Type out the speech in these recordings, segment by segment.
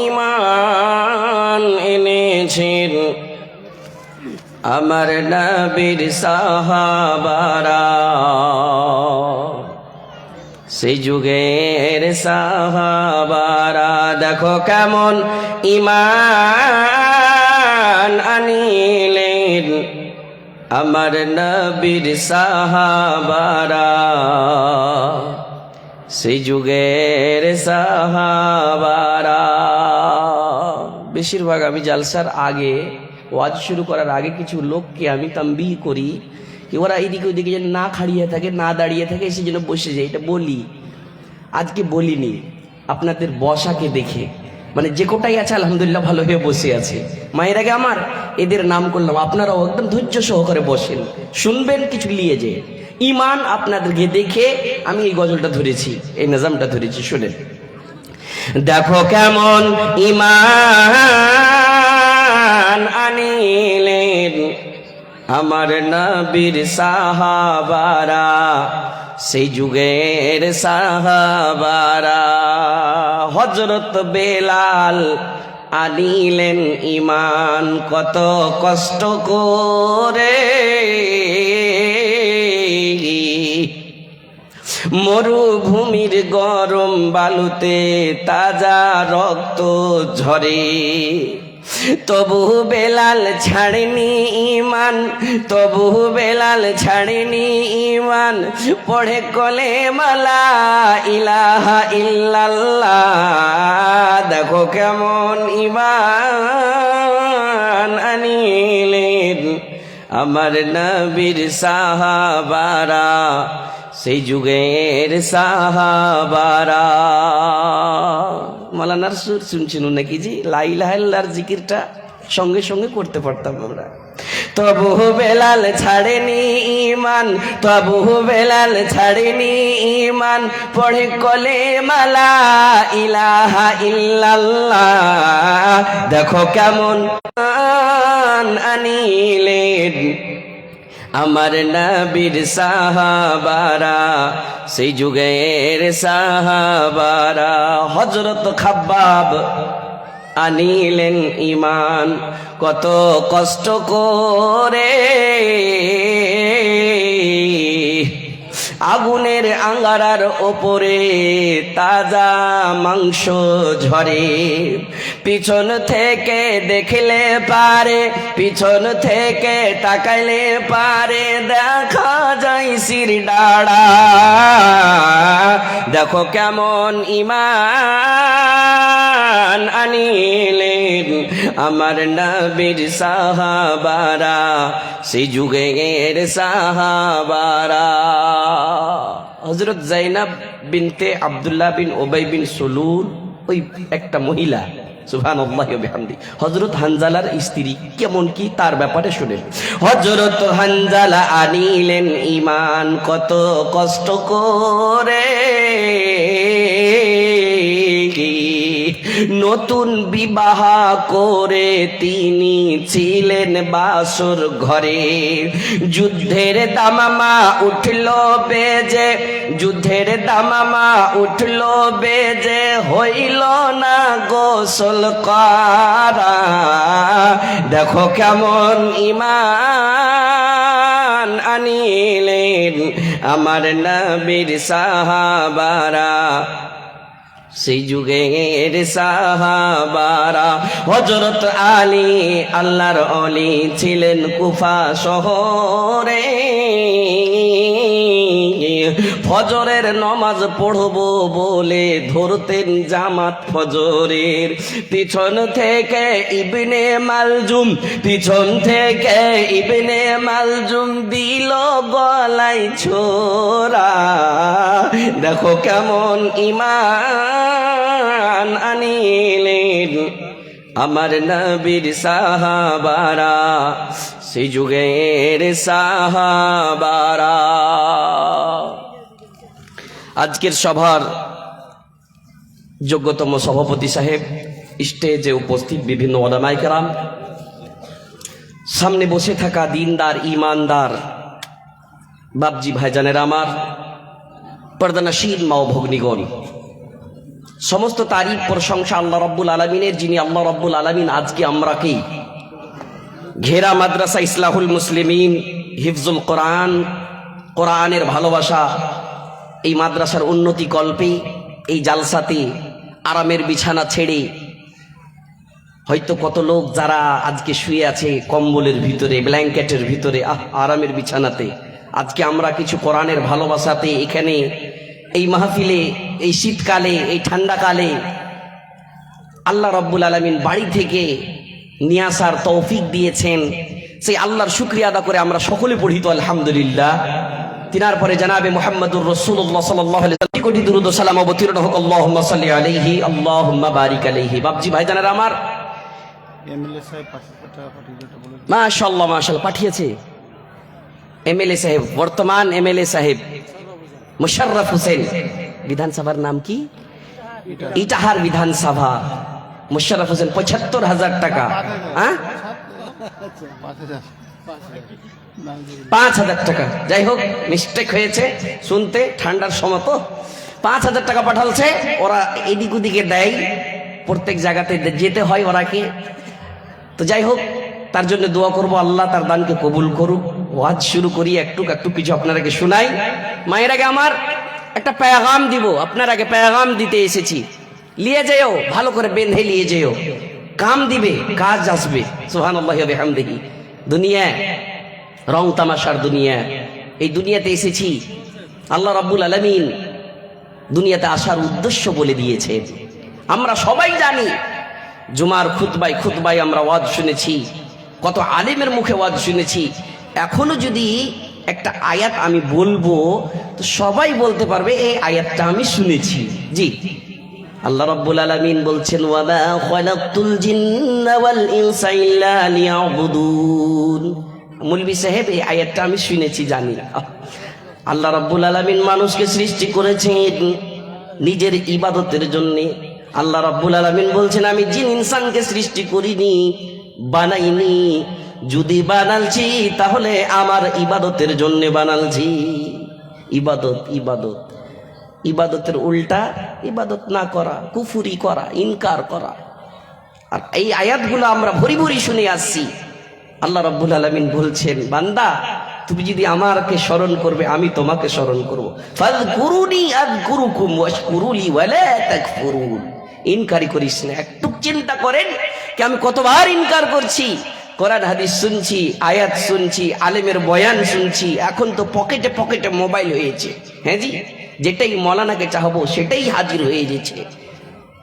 ঈমান এনেছেন আমার নবীর সাহাবারা, সেই যুগের সাহাবারা দেখো কেমন ঈমান আনিলেন আমার নবীর সাহাবারা, সেই যুগের সাহাবারা। বেশিরভাগ আমি জালসার আগে, ওয়াজ শুরু করার আগে কিছু লোককে আমি তাম্বিহ করি কি ওরা এইদিকে ওইদিকে যেন না খাড়িয়ে থাকে, না দাঁড়িয়ে থাকে, সে যেন বসে যায়। এটা বলি, আজকে বলিনি আপনাদের বসাকে দেখে, মানে যে কোটাই আছে আলহামদুলিল্লাহ ভালো হয়ে বসে আছে। মায়ের আগে আমার এদের নাম করলাম, আপনারাও একদম ধৈর্য সহকারে বসেন, শুনবেন, কিছু নিয়ে যে ঈমান আপনাদেরকে দেখে আমি এই গজলটা ধরেছি, এই নিজামটা ধরেছি, শুনেন। দেখো কেমন ঈমান আনিলেন আমার নবীর সাহাবারা, সেই যুগের সাহাবারা। হযরত বেলাল আনিলেন ঈমান কত কষ্ট করে, মরুভূমির গরম বালুতে তাজা রক্ত ঝরে, তবু বেলাল ছাড়েনি ঈমান, তবু বেলাল ছাড়েনি ঈমান, পড়ে কলেমা লা ইলাহা ইল্লাল্লাহ। দেখো কেমন ঈমান আনিলেন আমার নবীর সাহাবারা, সেই যুগের সাহাবারা। মাওলানার সুর শুনছেন নাকি জি? লা ইলাহা ইল্লাল্লাহর জিকিরটা সঙ্গে সঙ্গে করতে পারতাম আমরা। তবু বেলাল ছাড়েনি ঈমান, তবু বেলাল ছাড়েনি ঈমান, পড়ে কলেমা লা ইলাহা ইল্লাল্লাহ। দেখো কেমন আনিলেন আমার নবীর সাহাবারা, সেই যুগের সাহাবারা। হযরত খাব্বাব আনিলেন ঈমান কত কষ্ট করে, আগুনের আঙ্গারার ওপরে তাজা মাংস ঝরে, পিছন থেকে দেখলে পারে, পিছন থেকে তাকাইলে পারে দেখা যায় শির ডাড়া। দেখো কেমন ঈমান আনিলেন আমার নবীর সাহাবারা, সেই যুগের সাহাবারা। হযরত যায়েনব বিনতে আব্দুল্লাহ বিন উবাই বিন সুলুল, ওই একটা মহিলা, সুবহানাল্লাহি ওয়া বিহামদি, হযরত হানজালার স্ত্রী, কেমন কি তার ব্যাপারে শুনেন। হযরত হানজালা আনিলেন ঈমান কত কষ্ট করে, নতুন বিবাহ করে তিনি ছিলেন বাসর ঘরে, যুদ্ধের দামামা উঠল বেজে, যুদ্ধের দামামা উঠল বেজে, হইল না গোসল করা। দেখো কেমন ঈমান আনিলেন আমার নবীর সাহাবারা, সেই যুগের সাহাবারা। হযরত আলী আল্লাহর ওলি ছিলেন কুফা শহরে, ফজরের নামাজ পড়বো বলে ধরতেন জামাত ফজরের, পিছন থেকে ইবনে মালজুম, পিছন থেকে ইবনে মালজুম দিল গলায় ছোরা। দেখো কেমন ঈমান আনিলেন আমার নবীর সাহাবারা, সেই যুগের সাহাবারা। আজকের সভার যোগ্যতম সভাপতি সাহেব, স্টেজে উপস্থিত বিভিন্ন উলামায়ে কেরাম, সামনে বসে থাকা দিনদার ইমানদার বাপজি ভাইজানের আমার, পর্দানশীল মা ও ভগ্নীগণ, সমস্ত তারিফ প্রশংসা আল্লাহ রাব্বুল আলামিনের, যিনি আল্লাহ রাব্বুল আলামিন আজকে আমরাকে ঘেরা মাদ্রাসা ইসলাহুল মুসলিমিন, হিফজুল কোরআন, কোরআনের ভালোবাসা, এই মাদ্রাসার উন্নতি কল্পে এই জালসাতে আরামের বিছানা ছেড়ে, হয়তো কত লোক যারা আজকে শুয়ে আছে কম্বলের ভিতরে, ব্ল্যাঙ্কেটের ভিতরে, আরামের বিছানাতে, আজকে আমরা কিছু কোরআনের ভালোবাসাতে এখানে এই মাহফিলে, এই শীতকালে, এই ঠান্ডাকালে আল্লাহ রাব্বুল আলামিন বাড়ি থেকে নিয়ে আসার তৌফিক দিয়েছেন। সেই আল্লাহর শুকরিয়া আদা করে আমরা সকলে পড়ি তো আলহামদুলিল্লাহ। তিনার পরে জানাবে মুহাম্মদুর রাসূলুল্লাহ সাল্লাল্লাহু আলাইহি ওয়াসাল্লাম কোটি দুরূদ ও সালাম অবতীর্ণ হোক। আল্লাহুম্মা সাল্লি আলাইহি আল্লাহুম্মা বারিক আলাইহি। বাপজি ভাইজানেরা আমার, এমএলএ সাহেব 500 টাকা পাঠিয়েছে বলে। মাশাআল্লাহ মাশাআল্লাহ পাঠিয়েছে এমএলএ সাহেব, বর্তমান এমএলএ সাহেব মুশাররফ হোসেন। বিধানসভার নাম কি? ইটাহার বিধানসভা। মুশাররফ হোসেন ৭৫,০০০ টাকা। হ্যাঁ ৫,০০০ টাকা। যাই হোক, মিস্টেক হয়েছে শুনতে, ঠান্ডার সময় তো ৫,০০০ টাকা পাঠালছে। ওরা এদিক ওদিকে দেয়, প্রত্যেক জায়গাতে যেতে হয় ওরাকে। তো যাই হোক, তার জন্য দোয়া করব, আল্লাহ তার দানকে কবুল করুক। ওয়াজ শুরু করি, একটু কিছু আপনারাকে শোনাই। মায়ের আগে আমার একটা পেগাম দিব, আপনার আগে পেগাম দিতে এসেছি। নিয়ে যেও, ভালো করে বেঁধে নিয়ে যেও, কাম দিবে, কাজ আসবে। সুবহানাল্লাহি ওয়া বিহামদিহি। দুনিয়া রং তামাশার দুনিয়া, এই দুনিয়াতে এসেছি, আল্লাহ রাব্বুল আলামিন দুনিয়াতে আসার উদ্দেশ্য বলে দিয়েছে। আমরা সবাই জানি, জুমার খুতবায় আমরা ওয়াজ শুনেছি, কত আলেমের মুখে ওয়াজ শুনেছি। এখনো যদি একটা আয়াত আমি বলবো তো সবাই বলতে পারবে এই আয়াতটা আমি শুনেছি। জি, আল্লাহ রাব্বুল আলামিন বলছেন, ওয়া মা খালাকতুল জিন্না ওয়াল ইনসা ইল্লা লিয়াবুদুন। মৌলভী সাহেব, এই আয়াতটা আমি শুনেছি, জানি না। আল্লাহ রাব্বুল আলামিন মানুষকে সৃষ্টি করেছেন নিজের ইবাদতের জন্য। আল্লাহ রাব্বুল আলামিন বলছেন, আমি জিন ইনসানকে সৃষ্টি করিনি, বানাইনি। যদি বানালছি তাহলে আমার ইবাদতের জন্য বানালছি। ইবাদত ইবাদত ইবাদতের উল্টা ইবাদত না করা, কুফরি করা, ইনকার করা। আর এই আয়াতগুলো আমরা ভরি ভরি শুনে আসছি। আল্লাহ রাব্বুল আলামিন বলছেন, বান্দা তুমি যদি আমাকে স্মরণ করবে আমি তোমাকে স্মরণ করব। ফাযকুরুনি আযকুরুকুম ওয়াশকুরুলি ওয়ালা তাকফুরুন। ইনকারি করিস না। একটু চিন্তা করেন কি আমি কতবার ইনকার করছি। কোরআন হাদিস শুনছি, আয়াত শুনছি, আলেমের বয়ান শুনছি। এখন তো পকেটে পকেটে মোবাইল হয়েছে। হ্যাঁ জি, যেটাই মৌলানাকে চাহবো সেটাই হাজির হয়ে গেছে।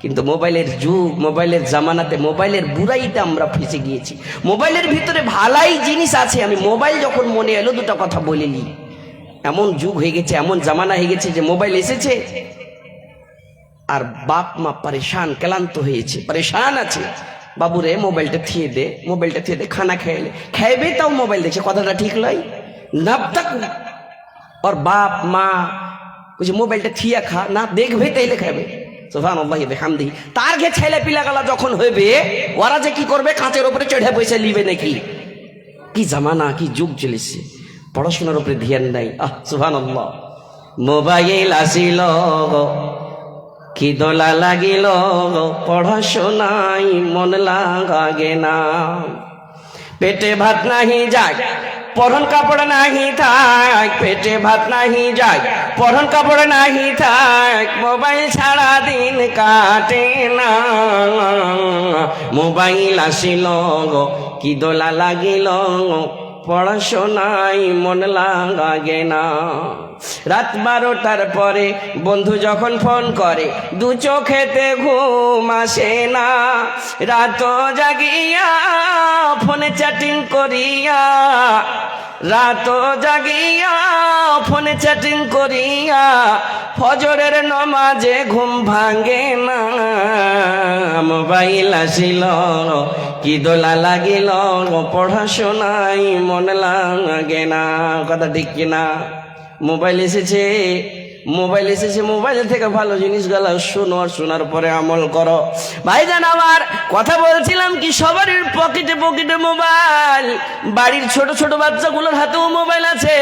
কিন্তু মোবাইলের যুগ, মোবাইলের জামানাতে মোবাইলের বুড়াইতে আমরা ফেসে গিয়েছি। মোবাইলের ভিতরে ভালাই জিনিস আছে। আমি মোবাইল যখন মনে এলো দুটো কথা বলিনি। এমন যুগ হয়ে গেছে, এমন জামানা হয়ে গেছে যে মোবাইল এসেছে আর বাপ মা পরেশান, ক্লান্ত হয়েছে, পরেশান আছে। বাবুরে মোবাইলটা থিয়ে দে, মোবাইলটা থিয়ে দে, খানা খাইলে খাইবে তাও মোবাইল দেখছে। কথাটা ঠিক নয়? নাবতাক ওর বাপ মা বলছে মোবাইলটা থিয়া খা, না দেখবে তাইলে খাবে। সুবহানাল্লাহি বিহামদিহি। তার ঘে ছেলে পিলাগালা যখন হইবে, ওরা যে কি করবে, কাঁচের উপরে চড়ে বসে লিবে নাকি। কি জামানা, কি যুগ চলেছে। পড়াশোনার উপরে ধ্যান নাই। সুবহানাল্লাহ। মোবাইল আসিল, কি দোলা লাগিল, পড়াশোনায় মন লাগে না। পেটে ভাত নাহি যায়, পরন কাপড় নাহি থাক। পেটে ভাত নাহি যায়, পরন কাপড় নাহি থাক। মোবাইল ছাড়া দিন কাটে না। মোবাইল আসিল, কি দোলা লাগিল, পড়াশোনায় মন লাগে না। রাত 12টার পরে বন্ধু যখন ফোন করে, দু চোখেতে ঘুম আসে না। রাত জাগিয়া ফোনে চ্যাটিং করিয়া, রাত জাগিয়া ফোনে চ্যাটিং করিয়া, ফজরের নমাজে ঘুম ভাঙে না। মোবাইল আসিল, কি দোলা লাগিল, পড়াশোনায় মন লাগে না। কথা ঠিক কিনা? মোবাইল এসেছে, মোবাইল এসেছে, মোবাইল থেকে ভালো জিনিসগুলো শোনো, আর শোনার পরে আমল করো। ভাইজান আমার কথা বলছিলাম কি, সবার পকেটে পকেটে মোবাইল, বাড়ির ছোট ছোট বাচ্চাগুলোর হাতেও মোবাইল আছে।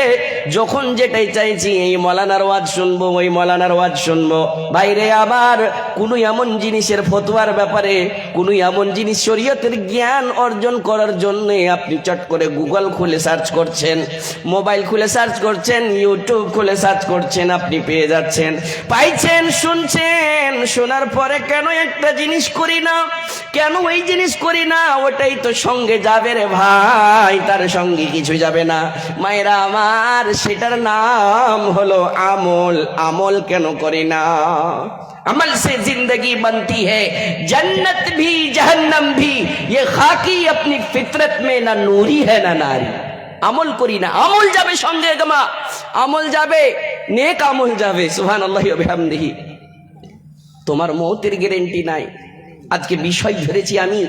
যখন যেটাই চাইছি, এই মৌলানার ওয়াজ শুনবো, ওই মৌলানার ওয়াজ শুনবো। বাইরে আবার কোনো এমন জিনিসের ফতোয়ার ব্যাপারে, কোনো এমন জিনিস শরীয়তের জ্ঞান অর্জন করার জন্য আপনি চট করে গুগল খুলে সার্চ করছেন, মোবাইল খুলে সার্চ করছেন, ইউটিউব খুলে সার্চ করছেন, আপনি পেয়ে যাচ্ছেন, পাইছেন, শুনছেন। শোনার পরে কেন একটা জিনিস করি না, কেন ওই জিনিস করি না, ওটাই তো সঙ্গে যাবে রে ভাই, তার সঙ্গে কিছু যাবে না। মায়েরা আমার, সেটার নাম হলো আমল। আমল কেন করি না? अमल से जिंदगी बनती है, जन्नत भी जहन्नम भी, ये खाकी अपनी फितरत में ना नूरी है ना नारी। আমল করি না, আমল যাবে সঙ্গে, গমা আমল যাবে, নেক আমল যাবে। সুবহানাল্লাহি ওয়া বিহামদিহি। তোমার মওতের গ্যারান্টি নাই। আজকে বিষয় ধরেছি আমি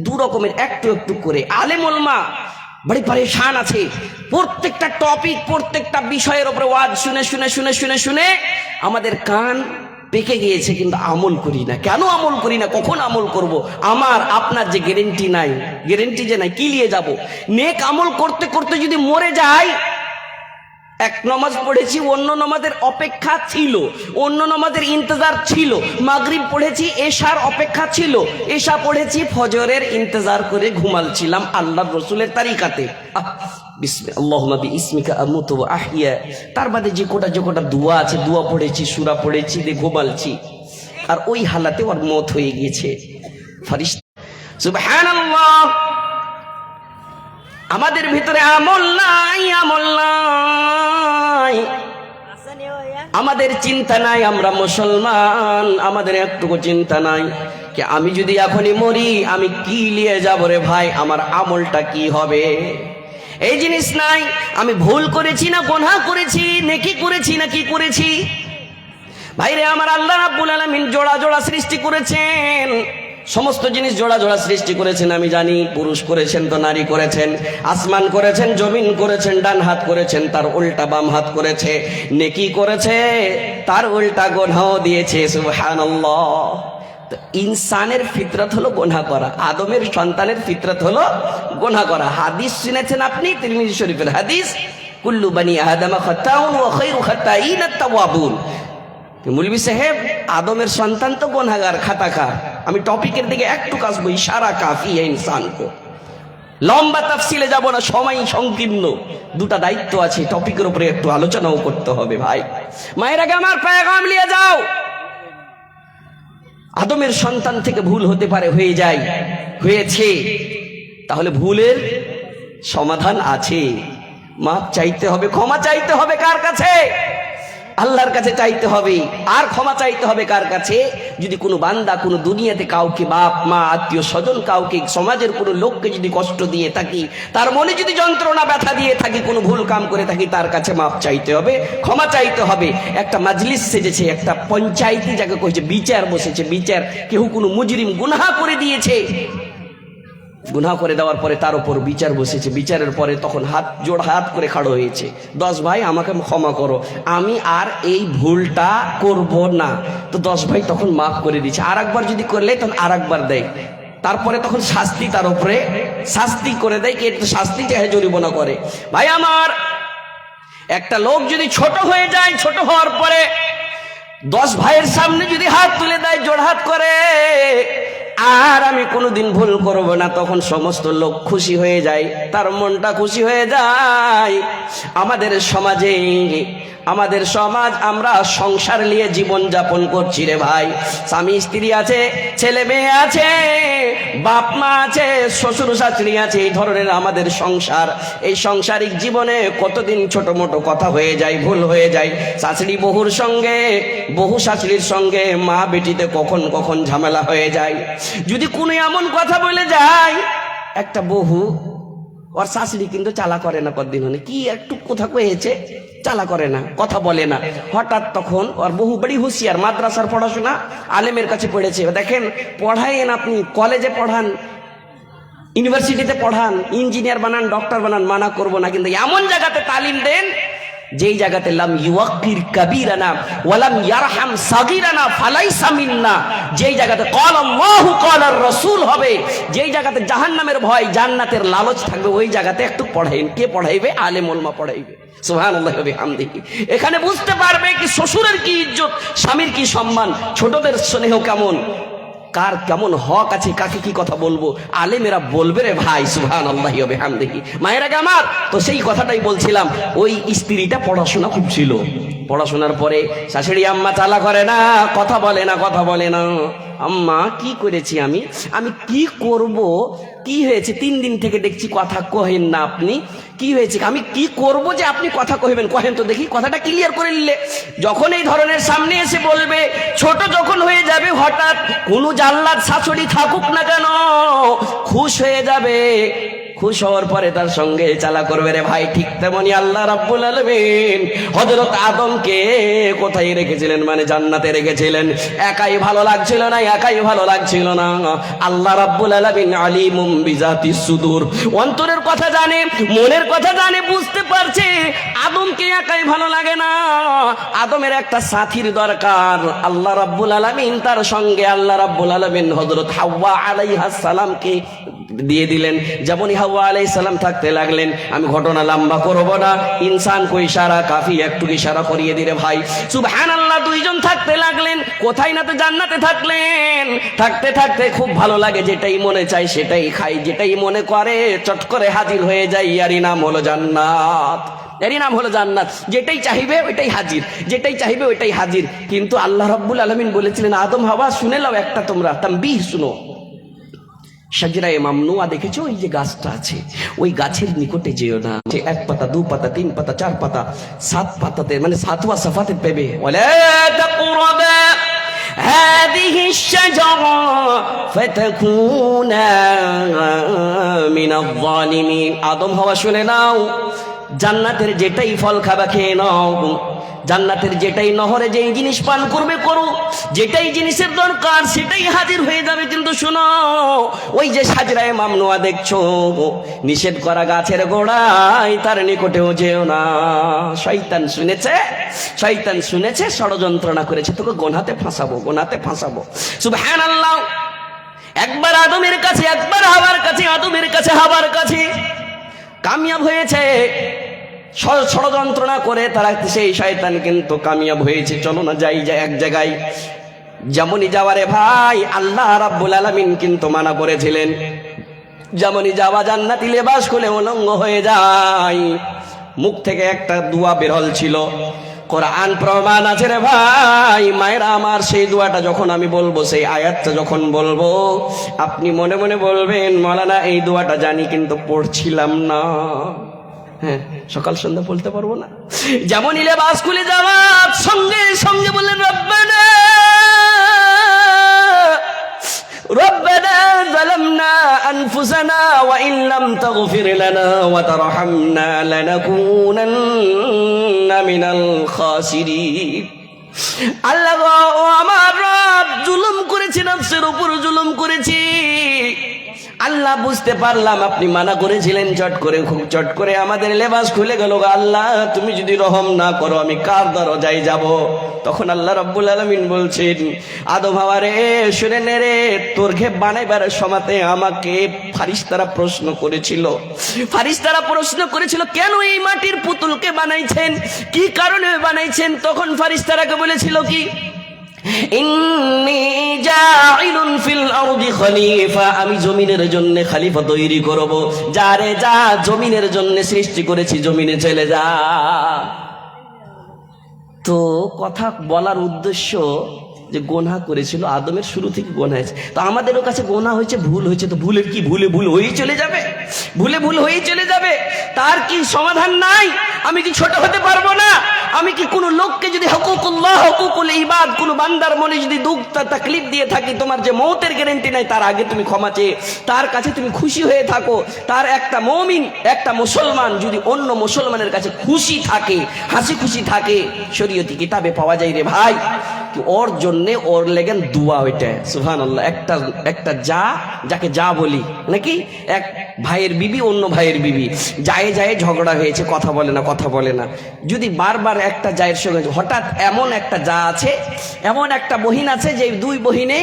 দু রকমের, একটু একটু করে। আলেম ওলামা বড়ি পরেশান আছে, প্রত্যেকটা টপিক, প্রত্যেকটা বিষয়ের উপরে ওয়াজ শুনে শুনে শুনে শুনে শুনে আমাদের কান পেকে গিয়েছে, কিন্তু আমল করি না। কেন আমল করি না? কখন আমল করব? আমার আপনার যে গ্যারান্টি নাই, গ্যারান্টি যে নাই, কি নিয়ে যাব? নেক আমল করতে করতে যদি মরে যাই, এক নামাজ পড়েছি, অন্য নামাজের অপেক্ষা ছিল, অন্য নামাজের ইন্তজার ছিল, মাগরিব পড়েছি, এশার অপেক্ষা ছিল, এশা পড়েছি, ফজরের ইন্তজার করে ঘুমালছিলাম আল্লাহর রসুলের তারিকাতে। আল্লাহুম্মা বিইসমিকা আমুতু ওয়া আহইয়া, তার বাদে যে কোটা দোয়া আছে, দোয়া পড়েছি, সূরা পড়েছি, দিয়ে ঘুমালছি, আর ওই হালাতে ওর মওত হয়ে গিয়েছে। ফেরেশতা, সুবহানাল্লাহ। আমাদের ভিতরে আমল নাই, আমল নাই, আমাদের চিন্তা নাই। আমরা মুসলমান, আমাদের একটুকু চিন্তা নাই কি আমি যদি এখনই মরি, আমি কি নিয়ে যাব রে ভাই, আমার আমলটা কি হবে, এই জিনিস নাই। আমি ভুল করেছি না গুনাহ করেছি, নেকি করেছি না কি করেছি। ভাইরে আমার, আল্লাহ রাব্বুল আলামিন জোড়া জোড়া সৃষ্টি করেছেন, সমস্ত জিনিস জোড়া জোড়া সৃষ্টি করেছেন। আমি জানি পুরুষ করেছেন তো নারী করেছেন, আসমান করেছেন, জমিন করেছেন, ডান হাত করেছেন, তার উল্টা বাম হাত করেছে, নেকি করেছে, তার উল্টা গুনাহ দিয়েছে। সুবহানাল্লাহ। তো ইনসানের ফিতরত হলো গুনাহ করা, আদমের সন্তানের ফিতরত হলো গুনাহ করা। হাদিস শুনেছেন আপনি, তিরমিজি শরীফের হাদিস, কুল্লু বানি আদম খাতাউন ওয়া খায়রু খাতাইন আত-তাওয়াবুন। মৌলভী সাহেব, আদমের সন্তান তো গুনাহগার, খাতাকার। আমি টপিকের দিকে একটু আসবো, ইশারা কাফি है इंसान को। লম্বা তাফসিলে যাব না, সময় সংকীর্ণ, দুটা দায়িত্ব আছে, টপিকের উপরে একটু আলোচনাও করতে হবে। ভাই মায়েরা, আমার পেগাম নিয়ে যাও। আদমের সন্তান থেকে ভুল হতে পারে, হয়ে যায়, হয়েছে, তাহলে ভুলের সমাধান আছে, মাপ চাইতে হবে, ক্ষমা চাইতে হবে। কার কাছে? আল্লাহর কাছে চাইতে হবে। আর ক্ষমা চাইতে হবে কার কাছে? যদি কোনো বান্দা কোনো দুনিয়াতে কাউকে, বাপ মা, আত্মীয় স্বজন, কাউকে, সমাজের কোনো লোককে যদি কষ্ট দিয়ে থাকি, তার মনে যদি যন্ত্রণা ব্যথা দিয়ে থাকি, কোনো ভুল কাম করে থাকি, তার কাছে মাপ চাইতে হবে, ক্ষমা চাইতে হবে। একটা মাজলিস সেজেছে, একটা পঞ্চায়েতে যাকে কইছে বিচার বসেছে, বিচার, কেউ কোনো মুজরিম গুনাহ করে দিয়েছে, গুনাহ করে দেওয়ার পরে তার উপর বিচার বসেছে, বিচারের পরে তখন জোড় হাত করে খাড়ো হয়েছে, 10 ভাই আমাকে ক্ষমা করো, আমি আর এই ভুলটা করব না। তো 10 ভাই তখন মাফ করে দিচ্ছে। আর একবার যদি করলে তখন আর একবার দেয়, তারপরে তখন শাস্তি, তার উপরে শাস্তি করে দেয়, কে শাস্তি চাহে জরিমানা করে। ভাই আমার, একটা লোক যদি ছোট হয়ে যায়, ছোট হওয়ার পরে 10 ভাইয়ের সামনে যদি হাত তুলে দেয়, জোড় হাত করে, আর আমি কোনোদিন ভুল করব না, তখন সমস্ত লোক খুশি হয়ে যায়, তার মনটা খুশি হয়ে যায়। আমাদের সমাজে, আমাদের সমাজ, আমরা সংসার নিয়ে জীবন যাপন করছি রে ভাই। স্বামী স্ত্রী আছে, ছেলে মেয়ে আছে, বাপ মা আছে, শ্বশুর শাশুড়ি আছে, এই ধরনের আমাদের সংসার। এই সাংসারিক জীবনে কতদিন ছোট মোটো কথা হয়ে যায়, ভুল হয়ে যায়। শাশুড়ি বহুর সঙ্গে, বহু শাশুড়ির সঙ্গে, মা বেটিতে কখন কখন ঝামেলা হয়ে যায়। যদি কোনো এমন কথা বলে যায়, একটা বহু, ওর শাশুড়ি কিন্তু চালা করে না, কতদিন হলে কি একটু কথা কয়েছে, চালা করে না, কথা বলে না। হঠাৎ তখন ওর বহু বড়ি হুঁশিয়ার, মাদ্রাসার পড়াশোনা, আলেমের কাছে পড়েছে। দেখেন, পড়াইন, আপনি কলেজে পড়ান, ইউনিভার্সিটিতে পড়ান, ইঞ্জিনিয়ার বানান, ডক্টর বানান, মানা করবো না, কিন্তু এমন জায়গাতে তালিম দেন যেই জায়গাতে লাম ইউকির কাবীরানা ওয়ালাম ইয়ারহাম সাগীরানা ফালাইসা মিন্না, যেই জায়গাতে ক্বাল আল্লাহু ক্বালার রাসূল হবে, যেই জায়গাতে জাহান্নামের ভয় জান্নাতের লালচ থাকবে, ওই জায়গাতে একটু পড়াইন। কে পড়াইবে? আলেম ওলামা পড়াইবে। সুবহানাল্লাহি ওয়া বিহামদিহি। এখানে বুঝতে পারবে কি শ্বশুরের কি ইজ্জত, স্বামীর কি সম্মান, ছোটদের স্নেহ কেমন, কার কেমন হক আছে, কাকে কি কথা বলবো, আলেমেরা বলবে রে ভাই। সুবহানাল্লাহি ওয়া বিহামদিহি। মায়েরা গে আমার, তো সেই কথাটাই বলছিলাম, ওই স্ত্রীটা পড়াশোনা খুব ছিল। পড়াশোনার পরে শাশুড়ি আম্মা চালা করে না, কথা বলে না, কথা বলে না। আম্মা কি করেছি আমি কি করব, কি হয়েছে? 3 দিন থেকে দেখছি কথা কহেন না আপনি, কি হয়েছে? আমি কি করব যে আপনি কথা কইবেন? কহেন তো দেখি, কথাটা ক্লিয়ার করে নিলে। যখন এই ধরনের সামনে এসে বলবে, ছোট যখন হয়ে যাবে, হঠাৎ কোনো জাল্লাদ শাশুড়ি থাকুক না কেন খুশ হয়ে যাবে। খুশ হওয়ার পরে তার সঙ্গে চালা করবে রে ভাই। ঠিক তেমনি আল্লাহ রাব্বুল আলামিন হযরত আদমকে কোথায় রেখেছিলেন? মানে জান্নাতে রেখেছিলেন। একাই ভালো লাগছিল না, একাই ভালো লাগছিল না। আল্লাহ রাব্বুল আলামিন আলিমুম বিজাতিস সুদূর, অন্তরের কথা জানে, মনের কথা জানে, বুঝতে পারছে আদমকে একাই ভালো লাগে না, আদমের একটা সাথীর দরকার। আল্লাহ রাব্বুল আলামিন তার সঙ্গে আল্লাহ রাব্বুল আলামিন হযরত হাওয়া আলাইহিস সালামকে দিয়ে দিলেন। যেমনই হাওয়া আলাইহিস সালাম থাকতে লাগলেন, আমি ঘটনা লম্বা করব না, ইনসান কো ইশারা কাফি, একটু ইশারা করিয়ে দিলে ভাই। সুবহানাল্লাহ, দুইজন থাকতে লাগলেন, কোথায় না তো জান্নাতে থাকলেন। থাকতে থাকতে খুব ভালো লাগে, যেটাই মনে চায় সেটাই খাই, যেটাই মনে করে চট করে হাজির হয়ে যায়, ইয়ারই নাম হলো জান্নাত। এরই নাম হলো জান্নাত। যেটাই চাইবে ওইটাই হাজির, যেটাই চাইবে ওইটাই হাজির। কিন্তু আল্লাহ রাব্বুল আলামিন বলেছিলেন, আদম হাওয়া শুনে নাও একটা, তোমরা তানবীহ শুনো। শাজরায়ে মামনুয়া দেখেছো? ওই যে গাছটা আছে, ওই গাছের নিকটে যেও না। 1 পাতা 2 পাতা 3 পাতা 4 পাতা 7 পাতাতে, মানে 7ওয়া সাফাতে পেবে, ওয়ালা তাকরাবা হাদিহি শাজারা ফাতাকুনা মিনাল যালিমিন। আদম হাওয়া শুনে নাও, জান্নাতের যেটাই ফল খাবা খেয়ে নাও, জান্নাতের যেটাই নহরে যেই জিনিস পান করবে করো, যেটাই জিনিসের দরকার সেটাই হাজির হয়ে যাবে। কিন্তু শোনো, ওই যে শাজরায়ে মামনুয়া দেখছো, নিষেধ করা গাছের গোড়ায়, তার নিকটেও যেও না। শয়তান শুনেছে, শয়তান শুনেছে, ষড়যন্ত্রণা করেছে, তোকে গোনাতে ফাঁসাবো, গোনাতে ফাঁসাবো। সুবহানাল্লাহ। একবার আদমের কাছে, একবার হাওয়ার কাছে, আদমের কাছে হাওয়ার কাছে কামিয়াব হয়েছে। ষড়যন্ত্রণা করে তারা, সেই শয়তান কিন্তু কামিয়াব হয়েছে। চলো না যাই এক জায়গায়। যেমনই যাওয়ারে ভাই, আল্লাহ রাব্বুল আলামিন কিন্তু মানা করেছিলেন, যেমনই যাওয়া জান্নাতি লেবাস খুলে উলঙ্গ হয়ে যায়। মুখ থেকে একটা দোয়া বের ছিল, কোরআন প্রমাণ আছে রে ভাই। মায়েরা আমার, সেই দোয়াটা যখন আমি বলবো, সেই আয়াতটা যখন বলবো, আপনি মনে মনে বলবেন, মাওলানা এই দোয়াটা জানি কিন্তু পড়ছিলাম না। হ্যাঁ, সকাল সন্ধ্যা বলতে পারবো না। যেমন লেবাস খুলে যাওয়া, সঙ্গে সঙ্গে বললেন, রব্বানা রব্বানা যালামনা আনফুসানা ওয়া ইন লাম তাগফির লানা ওয়া তারহামনা লানাকুনান্না মিনাল খাসিরিন। আল্লাহ গো, ও আমার রব, জুলুম করেছি, নফসের উপর জুলুম করেছি। আল্লাহ, বুঝতে পারলাম আপনি মানা করেছিলেন। চট করে, খুব চট করে আমাদের লেবাস খুলে গেল। আল্লাহ, তুমি যদি রহম না করো আমি কার দরজায় যাব? তখন আল্লাহ রাব্বুল আলামিন বলছেন, আদম হাওয়া রে, শুনে নে রে, তোর ঘেপ বানাইবার সময়তে আমাকে ফারিস্তারা প্রশ্ন করেছিল। ফারিস্তারা প্রশ্ন করেছিল, কেন এই মাটির পুতুলকে বানাইছেন, কি কারণে বানাইছেন? তখন ফারিস্তারাকে বলেছিল কি, ইন্নী জাইলুন ফিল আরদি খলিফা, আমি জমিনের জন্য খলিফা তৈরি করব। যারে যা, জমিনের জন্য সৃষ্টি করেছি, জমিনে চলে যা। তো কথা বলার উদ্দেশ্য যে গোনা করেছিল আদমের, শুরু থেকে গোনা হয়েছে। তো আমাদেরও কাছে গোনা হয়েছে, ভুল হয়েছে, তো ভুলের কি, ভুলে ভুল হয়েই চলে যাবে, ভুলে ভুল হয়েই চলে যাবে, তার কি সমাধান নাই? আমি কি ছোট হতে পারবো না? আমি কি কোনো লোককে যদি হুকুকুল্লাহ হুকুকুল ইবাদ কোনো বান্দার মনে যদি দুঃখ তাকলিফ দিয়ে থাকি, তোমার যে মৌতের গ্যারান্টি নাই, তার আগে তুমি ক্ষমা চেয়ে তার কাছে তুমি খুশি হয়ে থাকো। তার একটা মুমিন, একটা মুসলমান যদি অন্য মুসলমানের কাছে খুশি থাকে, হাসি খুশি থাকে, শরীয়তি কিতাবে পাওয়া যায় রে ভাই, ওর জন্য ওর লেগেন দোয়া। ওইটা সুবহানাল্লাহ। একটা যাকে যা বলি নাকি, এক ভাইয়ের বিবি অন্য ভাইয়ের বিবি যায় ঝগড়া হয়েছে, কথা বলে না, যদি বারবার একটা জায়ের সঙ্গে হঠাৎ এমন একটা যা আছে, এমন একটা বহিন আছে যে দুই বহিনে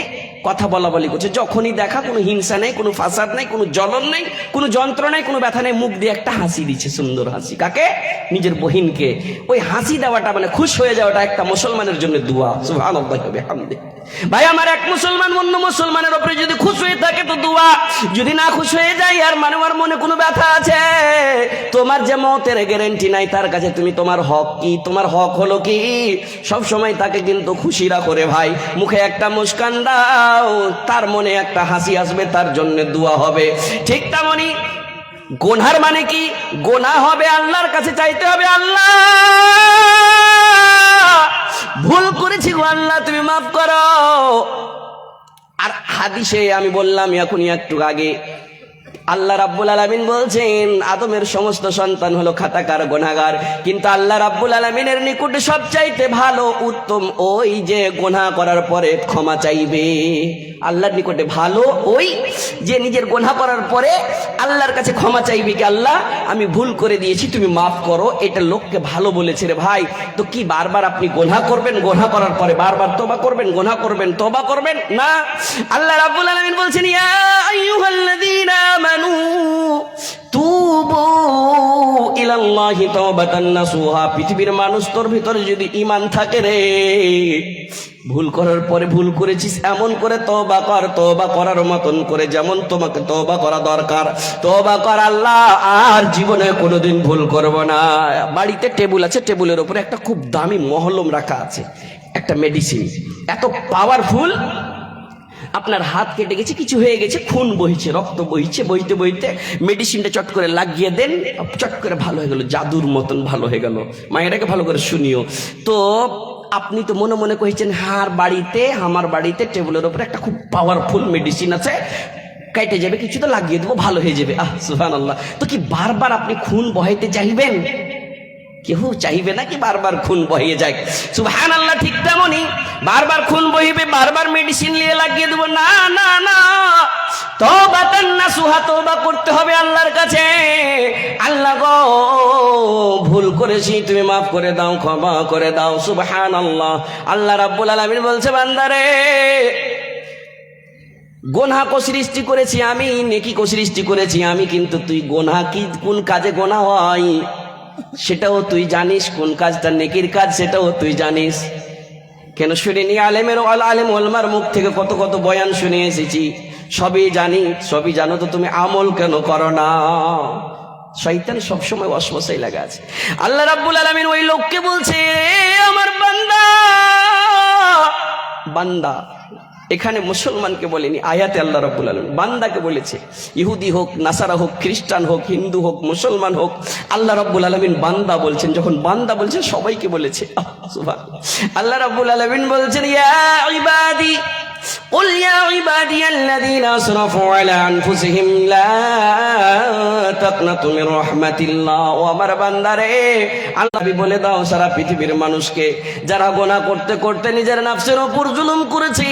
কথা বলি করছে, যখনই দেখা কোনো হিংসা নেই, কোনো ফাসাদ নেই, কোনো জ্বলন নেই, কোনো যন্ত্রণা নেই, কোনো ব্যথা নেই, মুখ দিয়ে একটা হাসি দিচ্ছে, সুন্দর হাসি। কাকে? নিজের বহিনকে। ওই হাসি দেওয়াটা মানে খুশ হয়ে যাওয়াটা একটা মুসলমানের জন্য দোয়া। সুবহানাল্লাহ বিহামদিহি। ভাই আমার এক মুসলমান অন্য মুসলমানের উপরে যদি খুশ হয়ে থাকে তো দোয়া, যদি না খুশ হয়ে যায় আর মানে ওর মনে কোনো ব্যথা আছে, তোমার যে মতের গ্যারান্টি নাই, তার কাছে তুমি তোমার হক কি, তোমার হক হলো কি, সব সময় তাকে কিন্তু খুশি রাখো রে ভাই। মুখে একটা মুস্কান দাও, তার মনে একটা হাসি আসবে, তার জন্য দোয়া হবে। ঠিক তেমনই গুনার মানে কি, গুনাহ হবে আল্লাহর কাছে চাইতে হবে, আল্লাহ ভুল করেছি গো আল্লাহ তুমি মাফ করো। আর হাদিসে আমি বললাম এখনই একটু আগে, আল্লাহ রাব্বুল আলামিন বলছেন আদমের সমস্ত সন্তান হলো খাতাকার গুনাহগার, কিন্তু আল্লাহ রাব্বুল আলামিনের নিকটে সবচাইতে ভালো উত্তম ওই যে গুনাহ করার পরে ক্ষমা চাইবে। আল্লাহর নিকটে ভালো ওই যে নিজের গুনাহ করার পরে আল্লাহর কাছে ক্ষমা চাইবে, কি আল্লাহ আমি ভুল করে দিয়েছি তুমি মাফ করো, এটা লোককে ভালো বলেছে রে ভাই। তো কি বারবার আপনি গুনাহ করবেন, গুনাহ করার পরে বারবার তওবা করবেন, গুনাহ করবেন তওবা করবেন না? আল্লাহ রাব্বুল আলামিন বলছেন ইয়া আইয়ুহাল্লাযীনা আমানু তুবু ইলাল্লাহি তাওবাতান নাসুহা। পৃথিবীর মানুষ, তোর ভিতরে যদি ঈমান থাকে রে, ভুল করার পরে ভুল করেছিস এমন করে তওবা কর, তওবা করার মতন করে, যেমন তোমাকে তওবা করা দরকার তওবা কর। আল্লাহ আর জীবনে কোনোদিন ভুল করব না। বাড়িতে টেবিল আছে, টেবিলের উপরে একটা খুব দামি মহলম রাখা আছে, একটা মেডিসিন, এত পাওয়ারফুল, আপনার হাত কেটে গেছে, কিছু হয়ে গেছে, খুন বইছে, রক্ত বইছে, বইতে বইতে মেডিসিনটা চট করে লাগিয়ে দেন, চট করে ভালো হয়ে গেল, জাদুর মতন ভালো হয়ে গেল। মায়েরাকে ভালো করে শুনিও তো। আপনি তো মনে মনে কইছেন আমার বাড়িতে টেবিলের উপরে একটা খুব পাওয়ারফুল মেডিসিন আছে, কেটে যাবে, কিছু তো লাগিয়ে দেবো, ভালো হয়ে যাবে। সুবহানাল্লাহ। তো কি বারবার আপনি খুন বহাইতে চাইবেন? কেউ চাইবে না কি বারবার খুন বহিয়ে যায়। সুবহানাল্লাহ। ঠিক তেমনই বারবার খুন বহিবে, বারবার মেডিসিন নিয়ে লাগিয়ে দেবো, না না না, তওবাতান নাসুহা, তওবা করতে হবে আল্লাহর কাছে। আল্লাহ গো ভুল করেছি তুমি মাফ করে দাও, ক্ষমা করে দাও। সুবহানাল্লাহ। আল্লাহ রাব্বুল আলামিন বলছে বান্দারে, গুনাহ কো সৃষ্টি করেছি আমি, নেকি কো সৃষ্টি করেছি আমি, কিন্তু তুই গুনাহ কি, কোন কাজে গুনাহ হয় সেটাও তুই জানিস, কোন কাজটা নেকির কাজ সেটাও তুই জানিস। কেন শুনিনি? আলেম ওলামার মুখ থেকে কত কত বয়ান শুনে এসেছি, সবই জানি, সবই জানো, তো তুমি আমল কেন করো না? শয়তান সবসময় ওয়াসওয়াসায় লাগা আছে। আল্লাহ রাব্বুল আলামিন ওই লোককে বলছে, আমার বান্দা, এখানে মুসলমানকে বলেনি, আয়াতে আল্লাহ রাব্বুল আলামিন বান্দাকে বলেছে। ইহুদি হোক, নাসারা হোক, খ্রিস্টান হোক, হিন্দু হোক, মুসলমান হোক, আল্লাহ রাব্বুল আলামিন বান্দা বলছেন। যখন বান্দা বলছেন সবাইকে বলেছে। সুবহানাল্লাহ। আল্লাহ রাব্বুল আলামিন বলছেন ইয়া ইবাদি قل يا عبادي الذين أسرفوا على أنفسهم لا تقنطوا من رحمة الله। ও আমার বান্দারে, আল্লাহ বলে দাও সারা পৃথিবীর মানুষকে, যারা গুনাহ করতে করতে নিজের নফসের উপর জুলুম করেছে,